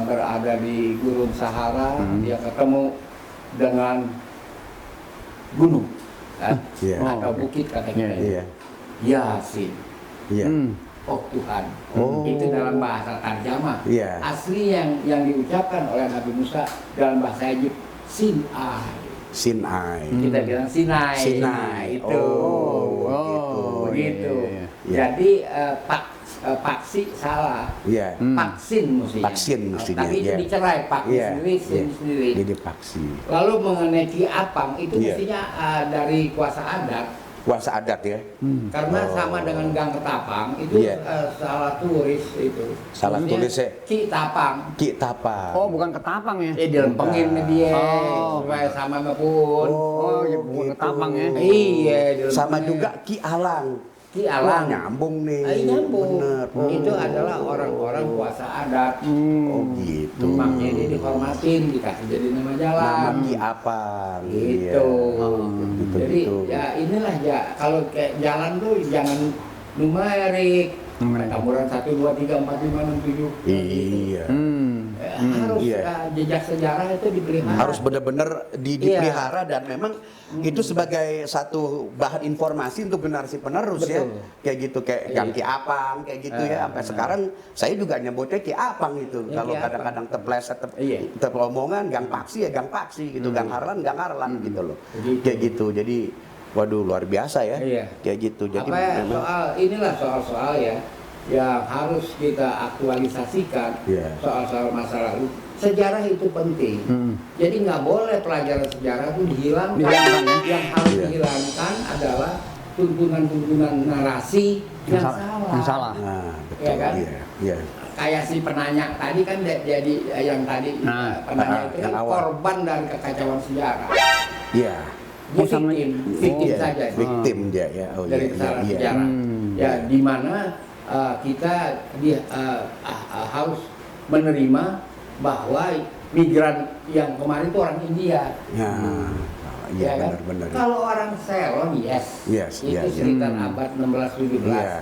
berada di gurun Sahara, dia ketemu dengan gunung kan? Iya. Atau bukit katanya. Iya. Yasin, Iya. oh Tuhan. Oh. Itu dalam bahasa tarjamah. Iya. Asli yang diucapkan oleh Nabi Musa dalam bahasa Egypt Sinai. Sinai. Kita bilang Sinai. Sinai. Itu. Oh, Begitu. Iya. Jadi paksi salah. Iya. Vaksin mestinya. Vaksin mestinya, Tapi itu iya. dicerai, pak Iya. sendiri, sin Iya. sendiri. Jadi paksi. Lalu mengenai Kiapang itu Iya. mestinya dari kuasa adat. Kuasa adat ya. Karena Oh. sama dengan Gang Ketapang itu Iya. salah tulis itu. Salah Maksudnya tulisnya. Kitapang. Ki Tapa. Oh, bukan ketapang ya? Dilempengin sama dia Oh. supaya sama sama pun. Oh, ya bukan gitu. ketapang ya. Iya, dilempengin. Sama juga Ki Alang. Ki Alang. Wah, nyambung nih. Nyambung. Bener. Oh. Itu adalah orang-orang kuasa adat. Oh gitu. Makanya dia dihormatin, dikasih jadi nama jalan. Nama Ki Apang. Gitu. Gitu, Jadi gitu. ya inilah ya kalau kayak jalan tuh jangan numerik. Petamburan 1, 2, 3, 4, 5, 6, 7. Iya. Harus iya. jejak sejarah itu dipelihara. Harus benar-benar dipelihara dan memang itu sebagai satu bahan informasi untuk generasi penerus ya. Betul. Kayak gitu kayak Gang Iya. Ki Apang kayak gitu ya. Sampai sekarang saya juga nyebutnya Ki Apang itu. Ya, Kalau Ki Apang. kadang-kadang terpleset Iya. terlomongan Gang Paksi ya Gang Paksi gitu. Gang Harlan gitu loh. Begitu. Kayak gitu. Jadi waduh luar biasa ya. Iya. Kayak gitu. Jadi Apa ya, memang inilah soal-soal ya yang harus kita aktualisasikan. Iya. Soal-soal masa lalu. Sejarah itu penting. Jadi nggak boleh pelajaran sejarah itu dihilangkan. Dihilangkan, ya? Yang harus Iya. dihilangkan adalah tuntunan-tuntunan narasi yang salah. Yang salah. nah, betul. Iya kan? Iya. Iya. Kayak si penanya tadi kan jadi yang tadi penanya itu yang kan awal. korban dari kekacauan sejarah. Iya. Dia Oh, sama- victim Iya, saja. victim dia ya. Oh Dari iya, kesalahan iya, iya. sejarah. Ya, di mana kita harus menerima bahwa migran yang kemarin itu orang India. Ya, iya Ya kan? benar-benar. Kalau orang Ceylon, yes, Yes, itu yes. sekitar abad 16-17. Iya,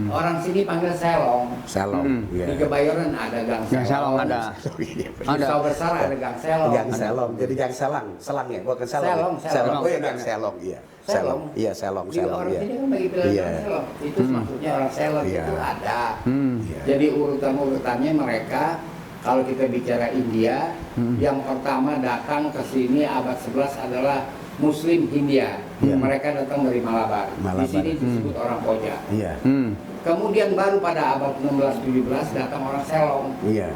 Orang sini panggil Selong. Selong. Iya. Di Kebayoran ada gang Gang Selong ada. Di Sawah Besar ada gang Selong. Gang Selong, jadi gang selang ya, bukan Selong, selong. selong. Oh ya gang selong, iya. Selong, iya selong, Di selong, orang iya. sini kan bagi pilihan Iya. gang Selong. Itu maksudnya orang Selong Iya. itu ada. Iya. Jadi urutan-urutannya mereka, kalau kita bicara India, yang pertama datang ke sini abad 11 adalah Muslim Hindia. Iya. Mereka datang dari Malabar. Malabar. Di sini disebut orang Koja. Iya, Kemudian baru pada abad 16-17 datang orang Selong, iya.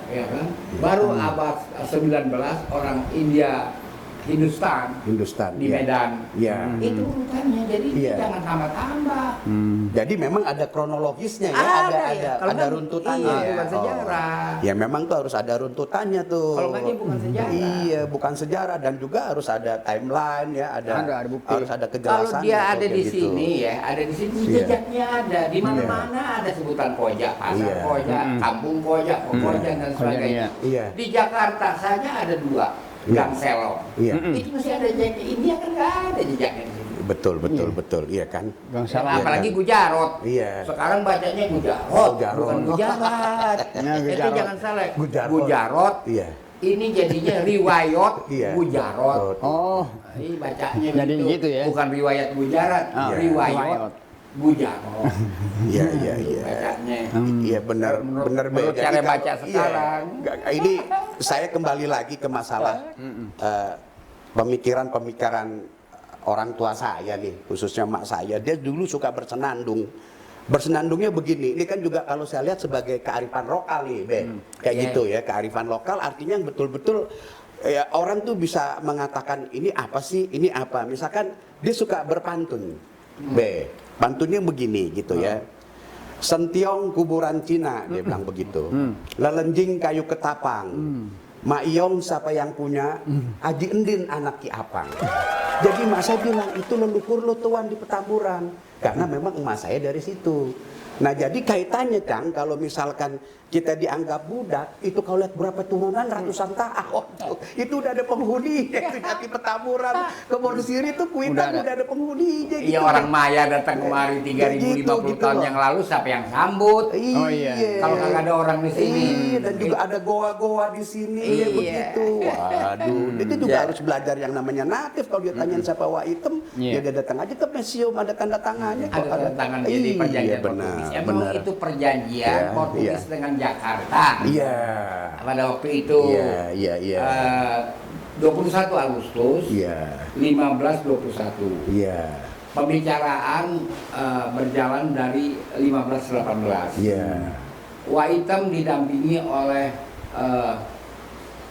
ya kan? Baru abad 19 orang India Hindustan Hindustan. di iya. Medan. Iya. Itu urutannya, jadi Iya. jangan tambah-tambah. Jadi memang ada kronologisnya ya, ya. Kalau ada nggak, runtutannya iya, ya. bukan Oh. sejarah. Ya memang tuh harus ada runtutannya tuh. Kalau nggak, dia bukan sejarah. Iya, bukan sejarah dan juga harus ada timeline ya, Ada bukti. harus ada kejelasan. Kalau dia ada kayak di gitu. sini ya, ada di sini Iya. jejaknya ada. Di mana-mana ada sebutan Koja, pasar Iya. Koja, kampung Koja, Koja dan sebagainya. Iya. Di Jakarta saja ada 2 gang Selong. Iya. Itu masih ada jejaknya. India kan nggak ada jejaknya di sini. Betul, iya kan? Gang Dan Selong. apalagi Gujarot. Iya. Sekarang bacanya Gujarot, Gujarot. bukan Gujarat. Ya, Itu Gujarot. jangan salah. Gujarot. Gujarot. Iya. Ini jadinya riwayat Iya. Gujarot. Oh, Ini bacanya Jadi gitu ya? Bukan riwayat Gujarat, Ah, riwayat riwayat. Gujarot. Iya. Bacanya. Iya benar menurut Be. cara Jadi baca sekarang. Ini saya kembali lagi ke masalah pemikiran orang tua saya nih, khususnya mak saya. Dia dulu suka bersenandung. Bersenandungnya begini, ini kan juga kalau saya lihat sebagai kearifan lokal nih, Be. Kayak Iya. gitu ya, kearifan lokal artinya yang betul-betul ya, orang tuh bisa mengatakan ini apa sih, ini apa. Misalkan dia suka berpantun, Be. Pantunnya begini gitu ya. Sentiong kuburan Cina, dia bilang begitu. Lelenjing kayu ketapang. Mak Iyong siapa yang punya? Aji Endin anak Ki Apang. Jadi mak saya bilang itu leluhur lo tuan di Petamburan. Karena memang emak saya dari situ. Nah jadi kaitannya Cang, kalau misalkan kita dianggap budak, itu kalau lihat berapa turunan ratusan tahun. Itu udah ada penghuni, itu jadi Petamburan. Ke Bordesiri itu Kuitang udah ada penghuni. Iya, orang Maya datang kemari 3050 tahun yang lalu, siapa yang sambut? Oh, iya. Kalau kagak ada orang di sini. Iya, dan juga ada goa-goa di sini ya Iya. begitu. Waduh, itu juga harus belajar yang namanya natif. Kalau dia tanyain siapa Wah Item, Iya. dia datang aja ke museum, ada tanda tangannya. kok. Ada tanda tangan jadi Iya, perjanjian benar, Portugis. Emang benar. itu perjanjian Iya, Portugis iya. dengan Jakarta. Iya. Pada waktu itu Iya. 21 Agustus Iya. 1521. Iya. Pembicaraan berjalan dari 1518. Iya. Waitem didampingi oleh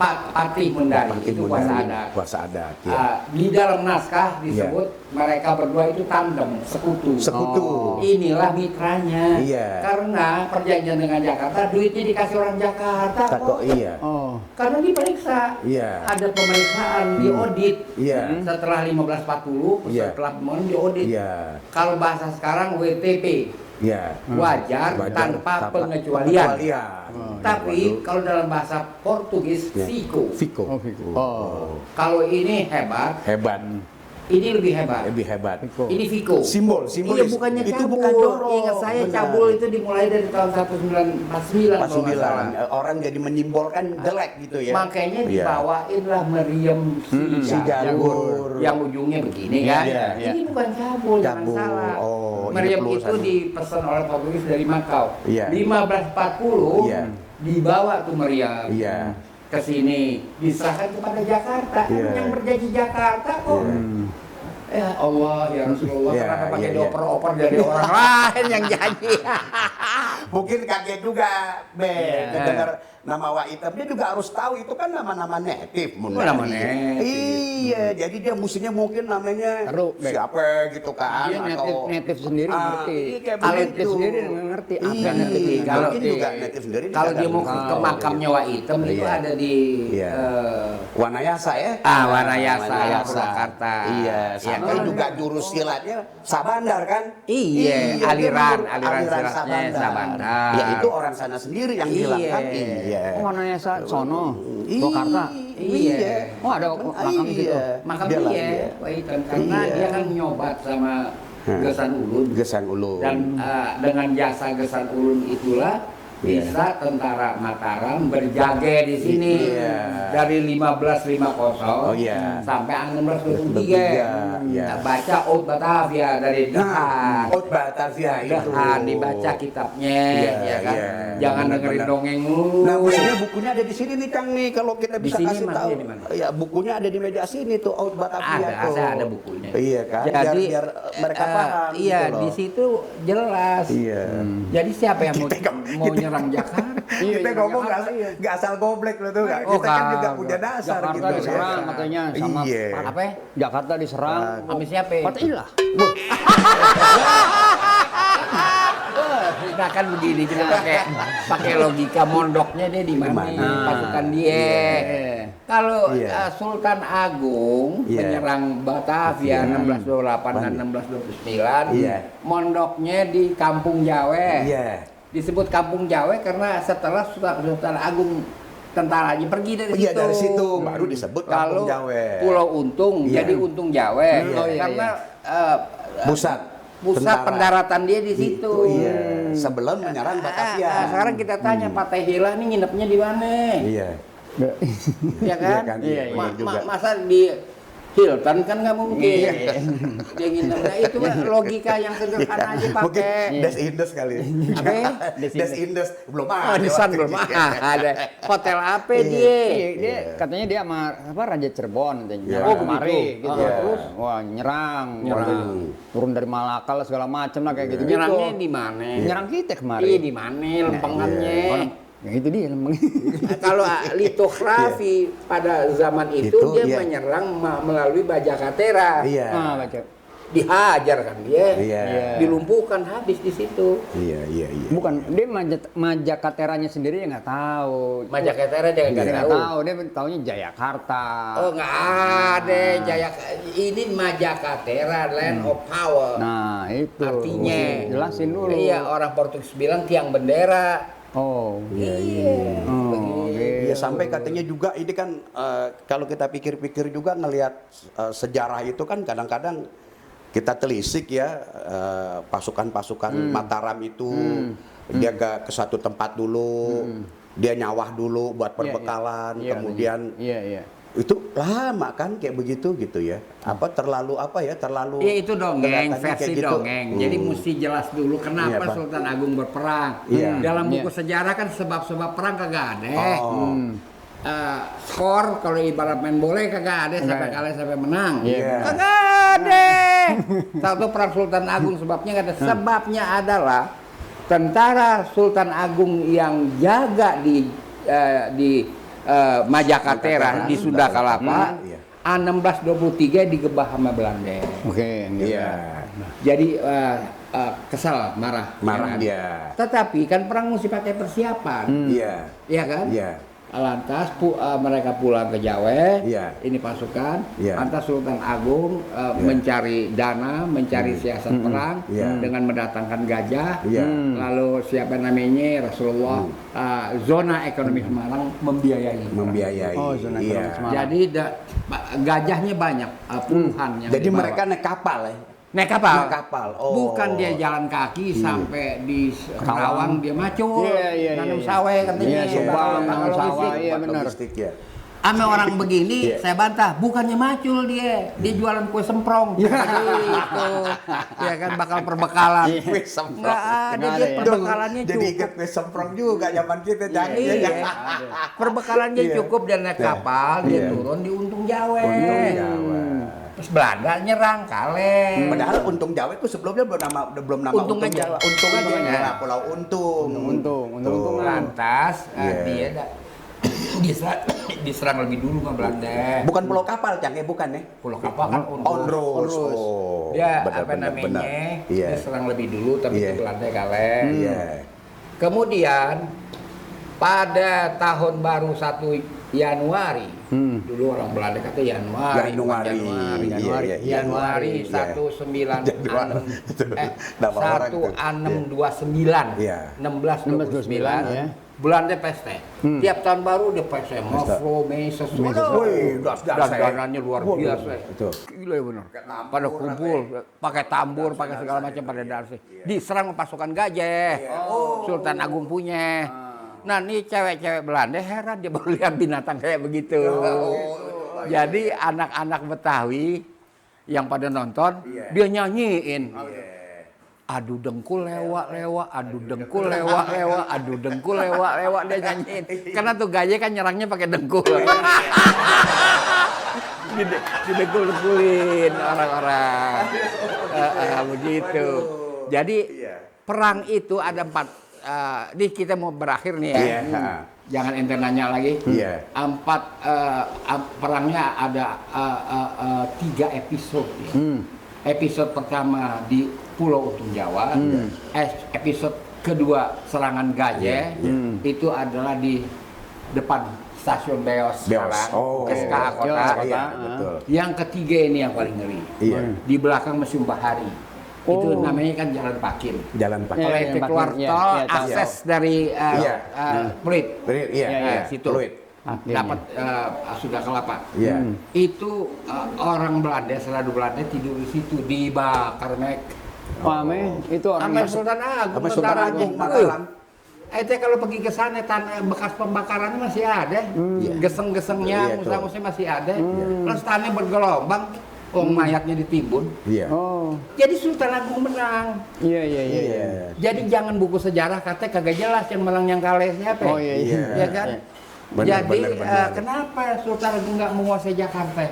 Patih Mendari, itu kuasa adat. Kuasa adat, ya. Di dalam naskah disebut mereka berdua itu tandem, sekutu. Sekutu. Inilah mitranya. Iya. Karena perjanjian dengan Jakarta, duitnya dikasih orang Jakarta Kok kok. iya. oh, Karena diperiksa. Iya. Ada pemeriksaan, diaudit. Iya. Setelah 1540, Iya. setelah pemeriksaan diaudit. Iya. Kalau bahasa sekarang WTP, Iya. wajar, tanpa pengecualian. Tapi Waduh. kalau dalam bahasa Portugis, Ya. fico. Fico. oh, Fiku. Oh, Kalau ini hebat, Hebat. ini lebih hebat. Lebih hebat. Fiku. Ini fico. Simbol Iya, bukannya itu cabul. bukan jorok. Ingat saya Benar. cabul itu dimulai dari tahun 1949 kalau nggak salah. 49. Orang jadi menyimbolkan jelek gitu ya. Makanya Iya. dibawainlah meriam Si Jagur. yang ujungnya begini kan. Iya, iya. Ini bukan cabul, jangan Cabul. salah. Oh, ini meriam perlu itu sana. dipesan oleh Portugis dari Makau. Iya. 1540 Iya. dibawa tuh meriam. Iya. Ke sini diserahkan kepada Jakarta. Iya. Yang berjanji Jakarta kok. Ya Allah, ya Rasulullah, Iya, kenapa pakai iya, iya. dioper-oper dari orang lain yang janji? Mungkin kaget juga, Be. Iya. Dengar nama Wah Item, dia juga harus tahu itu kan nama-nama native. Oh, nama native. Iya, jadi dia mestinya mungkin namanya Taruh, Be. siapa gitu kan. Dia native sendiri ngerti. Iya, kayak Kalau begitu. native sendiri ngerti apa Iya, ngerti. kalau Kalau juga native sendiri Kalau nggak dia mau ngerti. ke makamnya Wah Item itu Iya. ada di Iya. Wanayasa ya? Wanayasa, Purwakarta. Iya, sampai juga jurus silatnya Sabandar kan? Iya, aliran silatnya Sabandar. Sabandar. Ya itu orang sana sendiri yang Iya. bilang kan? Iya. Oh, warnanya sono, Iya. Purwakarta. Iya. Oh, ada makam di situ. Makam Dia lah, dia, iya. Waitan, karena Iya. dia kan nyobat sama Gesan Ulun. Gesan Ulun. Dan dengan jasa Gesan Ulun itulah Iya. bisa tentara Mataram berjaga di sini Iya. dari 1550 Oh, iya. sampai 1623. 1623. Iya. Nah, baca Oud Batavia dari Dehan. Oud Batavia itu. Dehan dibaca kitabnya, Iya, ya kan. iya. Jangan Benar, dengerin benar. dongeng mulu. Nah, maksudnya bukunya ada di sini nih Kang nih, kalau kita Di bisa sini kasih maksudnya tahu. di mana? Ya, bukunya ada di meja sini tuh, Oud Batavia Ada, tuh. saya ada bukunya. Iya kan? Jadi biar mereka paham iya, gitu loh. di situ jelas. Iya. Jadi siapa yang mau kita- nyerang Jakarta? Kita ngomong Jakarta, iya. nggak asal goblek loh tuh nggak. Oh, Kita kan juga kan. punya dasar Jakarta gitu. diserang ya. katanya sama Iya. Apa ya? Jakarta diserang. Sama siapa? Fatihillah. Kita kan begini, kita pakai logika mondoknya dia di mana, Di mana? pasukan dia. Kalau Iya. Sultan Agung Iya. menyerang Batavia 1628 dan 1629, Iya. mondoknya di Kampung Jawa. Iya. Disebut Kampung Jawa karena setelah Sultan Agung tentaranya pergi dari Iya situ. dari situ baru disebut Kampung Lalu Jawa. Pulau Untung Iya. jadi Untung Jawa. Oh, iya, Karena Pusat pusat pendaratan dia di situ. Itu, iya. Sebelum menyerang Batavia. Sekarang kita tanya Fatihillah nih nginepnya di mana? Iya. Ya kan? Iya kan? Iya, iya juga. Masa di Hilton kan nggak mungkin. Iya. Dia nginep. Nah, itu mah logika yang sederhana aja Mungkin pakai. Des Indes kali. Apa? Des Indes belum Oh, ada. di sana waktu belum itu. ada. Hotel apa Iya. dia? Dia katanya dia sama apa Raja Cirebon katanya. Iya. Oh, Oh, kemari begitu. gitu. Iya. Terus wah nyerang. Turun dari Malaka lah segala macam lah kayak gitu. Nyerangnya di mana? Nyerang kita Iya kemarin. di mana lempengannya? Ya itu dia lembang. Nah, kalau litografi pada zaman itu, Itu, dia iya. menyerang melalui Bajakatera. Iya. Ah, baca. Dihajar kan dia. Iya. Dilumpuhkan habis di situ. Iya, iya, iya. Bukan, dia Majakateranya sendiri ya nggak tahu. Bajakatera dia Dia nggak nggak tahu. tahu, dia taunya Jayakarta. Oh nggak ada ini Majakatera Land of Power. Nah, itu. Artinya Jelasin dulu. Iya, orang Portugis bilang tiang bendera. Oh. Iya. Oh, Iya sampai katanya juga ini kan kalau kita pikir-pikir juga ngelihat sejarah itu kan kadang-kadang kita telisik ya pasukan-pasukan Mataram itu dia ke satu tempat dulu, dia nyawah dulu buat perbekalan, Iya, kemudian Iya, iya. itu lama kan kayak begitu gitu ya. Apa terlalu terlalu Iya itu dongeng, kelihatannya versi kayak gitu. dongeng. Jadi mesti jelas dulu Iya, kenapa Pak. Sultan Agung berperang. Iya. Dalam buku Iya. sejarah kan sebab-sebab perang kagak ada. Oh. Skor kalau ibarat main bola kagak ada sampai kalah sampai menang. Iya. Kagak ada. Satu perang Sultan Agung sebabnya nggak ada. Sebabnya adalah tentara Sultan Agung yang jaga di Majakatera di Sunda Kalapa. Iya. A1623 digebah sama Belanda. Oke, Iya. Jadi kesal, marah. Marah ya kan? dia. Tetapi kan perang mesti pakai persiapan, Iya. iya kan? Iya. Lantas mereka pulang ke Jawa, Iya. ini pasukan. Iya. Lantas Sultan Agung mencari dana, mencari siasat perang Iya. dengan mendatangkan gajah. Iya. Lalu siapa namanya Rasulullah, zona ekonomi Semarang membiayai. Oh, zona Iya. ekonomi Semarang. Jadi gajahnya banyak, puluhan yang Jadi dibawa. mereka naik kapal ya. Naik kapal. Naik kapal. Oh. Bukan dia jalan kaki sampai di Kerawang dia macul. Iya, Nanam iya. sawah katanya. Iya, Subang, Bakal nanam sawah, logistik. iya benar. Logistik ya. Ame orang begini, Iya. saya bantah, bukannya macul dia jualan kue semprong. Gitu. Ya kan bakal perbekalan. Kue semprong. Nggak ada, Nggak dia ada ya. perbekalannya Jadi cukup. ingat kue semprong juga zaman kita jangan Iya. ya. Perbekalannya Iya. cukup dan naik Iya. kapal, dia Iya. turun di Untung Jawa. Untung Jawa. Terus Belanda nyerang kaleng. Padahal Untung Jawa itu sebelumnya belum nama Untung aja. Jawa. Untung aja. Untung aja. Nah, Pulau Untung. Untung. Lantas Iya. dia diserang lebih dulu sama Belanda. Bukan pulau kapal, Cang, ya bukan ya? Pulau kapal kan Onrus. Oh, Dia benar, apa benar, namanya? benar. Iya. Diserang lebih dulu tapi Iya. itu Belanda kalah. Iya. Kemudian pada tahun baru Januari. Dulu orang Belanda kata Januari. Januari. Januari. Iya, iya, iya. Januari Iya. 1629. Iya. 1629. ya. Belanda peste. Tiap tahun baru dia peste. Maflo, Meses. Wih, dandanannya luar biasa. Betul. Gila ya bener. Pada kumpul, pakai tambur, pakai segala macam pada dansa. Diserang pasukan gajah. Sultan Agung punya. Nah, ini cewek-cewek Belanda heran dia baru lihat binatang kayak begitu. Jadi anak-anak Betawi yang pada nonton, dia nyanyiin. Adu dengkul lewat, adu dengkul lewat, adu dengkul lewat, dia nyanyiin. Karena tuh gajah kan nyerangnya pakai dengkul. Didengkul-dengkulin orang-orang. Begitu. Jadi perang itu ada 4. Ini kita mau berakhir nih ya. Jangan ente nanya lagi. Iya. 4 perangnya ada 3 episode. Ya. Episode pertama di Pulau Untung Jawa, episode kedua serangan gajah itu adalah di depan stasiun Beos sekarang, SKA Kota. Iya, betul. Yang ketiga ini yang paling ngeri, di belakang Museum Bahari. Itu namanya kan Jalan Pakir. Jalan Pak. Kalau ente keluar tol, akses dari Pluit, situ. Dapat sudah kelapa. Itu orang Belanda, seradu Belanda tidur di situ, dibakar Pame itu orang sampai Sultan Agung, Tentara Agung. Itu kalau pergi ke sana tanah bekas pembakarannya masih ada, geseng-gesengnya, musang-musangnya masih ada. Terus tanah bergelombang, mayatnya ditimbun. Oh. Jadi Sultan Agung menang. Iya. Jadi jangan buku sejarah katanya kagak jelas yang menang yang kalah siapa. Oh iya. Ya kan? Benar, Jadi benar. kenapa Sultan Agung nggak menguasai Jakarta?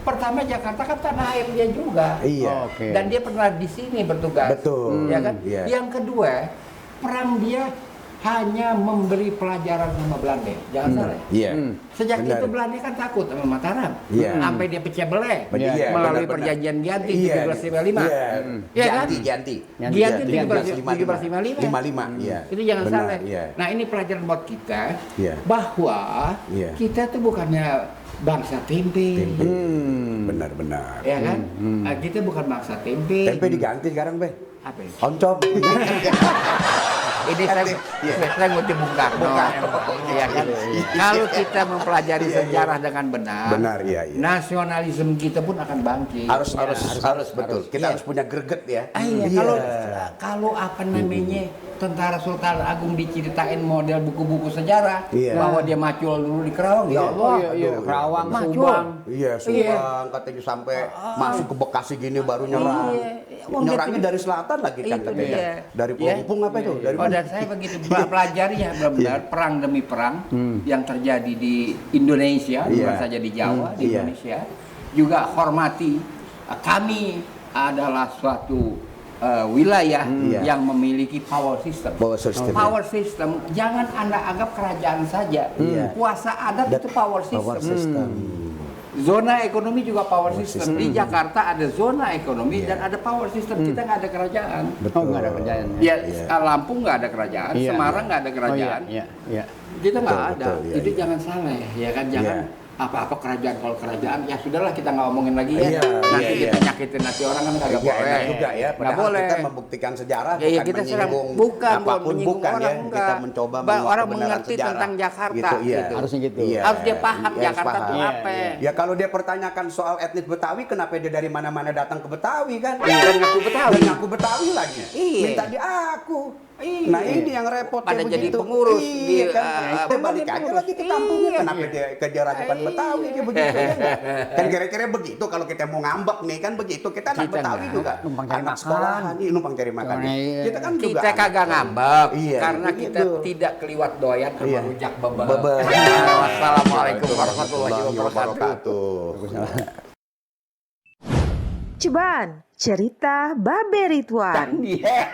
Pertama Jakarta kan tanah air dia juga. Iya. Oke. Dan dia pernah di sini bertugas. Betul. Ya kan? Iya. Yang kedua, perang dia hanya memberi pelajaran sama Belanda. Jangan salah. Iya. Sejak Benar. itu Belanda kan takut sama Mataram. Iya. Sampai dia pecah belah Iya, melalui benar-benar. perjanjian Gianti Iya. 1755. Iya. Iya kan? Gianti. Gianti Iya, 1755. 55. Iya. Itu jangan Benar, salah. iya. Nah, ini pelajaran buat kita Iya. bahwa Iya. kita tuh bukannya bangsa tempe. Benar-benar. Ya kan? Nah, kita bukan bangsa tempe. Tempe diganti sekarang, Be. Apa ya? Oncom. Ini saya ngutip Bung Karno. Ya kan? Kalau kita mempelajari sejarah dengan benar, Benar, iya. nasionalisme kita pun akan bangkit. Harus betul. Kita harus punya greget ya. Iya, kalau apa namanya tentara Sultan Agung diceritain model buku-buku sejarah bahwa dia macul dulu di Kerawang, ya Allah. Kerawang, Macul. Subang. Iya, Subang katanya sampai masuk ke Bekasi gini baru nyerang. Nyerangnya dari selatan lagi kan Itu katanya. dia. Dari Pelampung apa itu? Dari mana? Dan saya begitu pelajari ya benar-benar perang demi perang yang terjadi di Indonesia, bukan saja di Jawa, di Indonesia. Juga hormati kami adalah suatu wilayah yang memiliki power system. Power system jangan Anda anggap kerajaan saja. Kuasa adat itu power system. Zona ekonomi juga power system. Di Jakarta ada zona ekonomi dan ada power system. Kita nggak ada kerajaan. Oh, nggak ada kerjaan. Ya, Lampung nggak ada kerajaan, Semarang nggak ada kerajaan. Iya. Kita nggak ada. betul, Itu jangan salah ya kan, jangan apa-apa kerajaan. Kalau kerajaan ya sudahlah, kita nggak omongin lagi ya. Nanti kita nyakitin hati orang kan kagak boleh. Enak juga ya. Nggak Padahal boleh. kita membuktikan sejarah Ya, bukan kita sedang menyinggung apapun menyinggung bukan ya. orang, enggak. Kita mencoba Orang kebenaran mengerti sejarah. tentang Jakarta Gitu, iya. gitu. Harusnya gitu. Iya. Harus dia paham Iya, Jakarta harus itu paham. apa. Ya kalau dia pertanyakan soal etnis Betawi, kenapa dia dari mana-mana datang ke Betawi kan? Dan ngaku Betawi. Dan ngaku Betawi lagi. Iya. Minta diaku. Iya. Nah ini yang repot Pada kayak jadi begitu. pengurus Iya, di, kan. Kita balik aja pengurus. lagi ke kampungnya. Iya. Kenapa dia kejar rajukan Betawi kayak begitu ya nggak? Kan kira-kira begitu kalau kita mau ngambek nih kan begitu. Kita anak Kita Betawi nggak. juga. Numpang cari Anak makan. sekolahan, iya, numpang cari makan. Iya. Kita kan juga Kita kagak ngambek Iya, karena itu kita gitu. tidak keliwat doyan sama Iya. rujak bebek. Bebek. Wassalamualaikum warahmatullahi wabarakatuh. Ceban, cerita Babe Ridwan. Iya.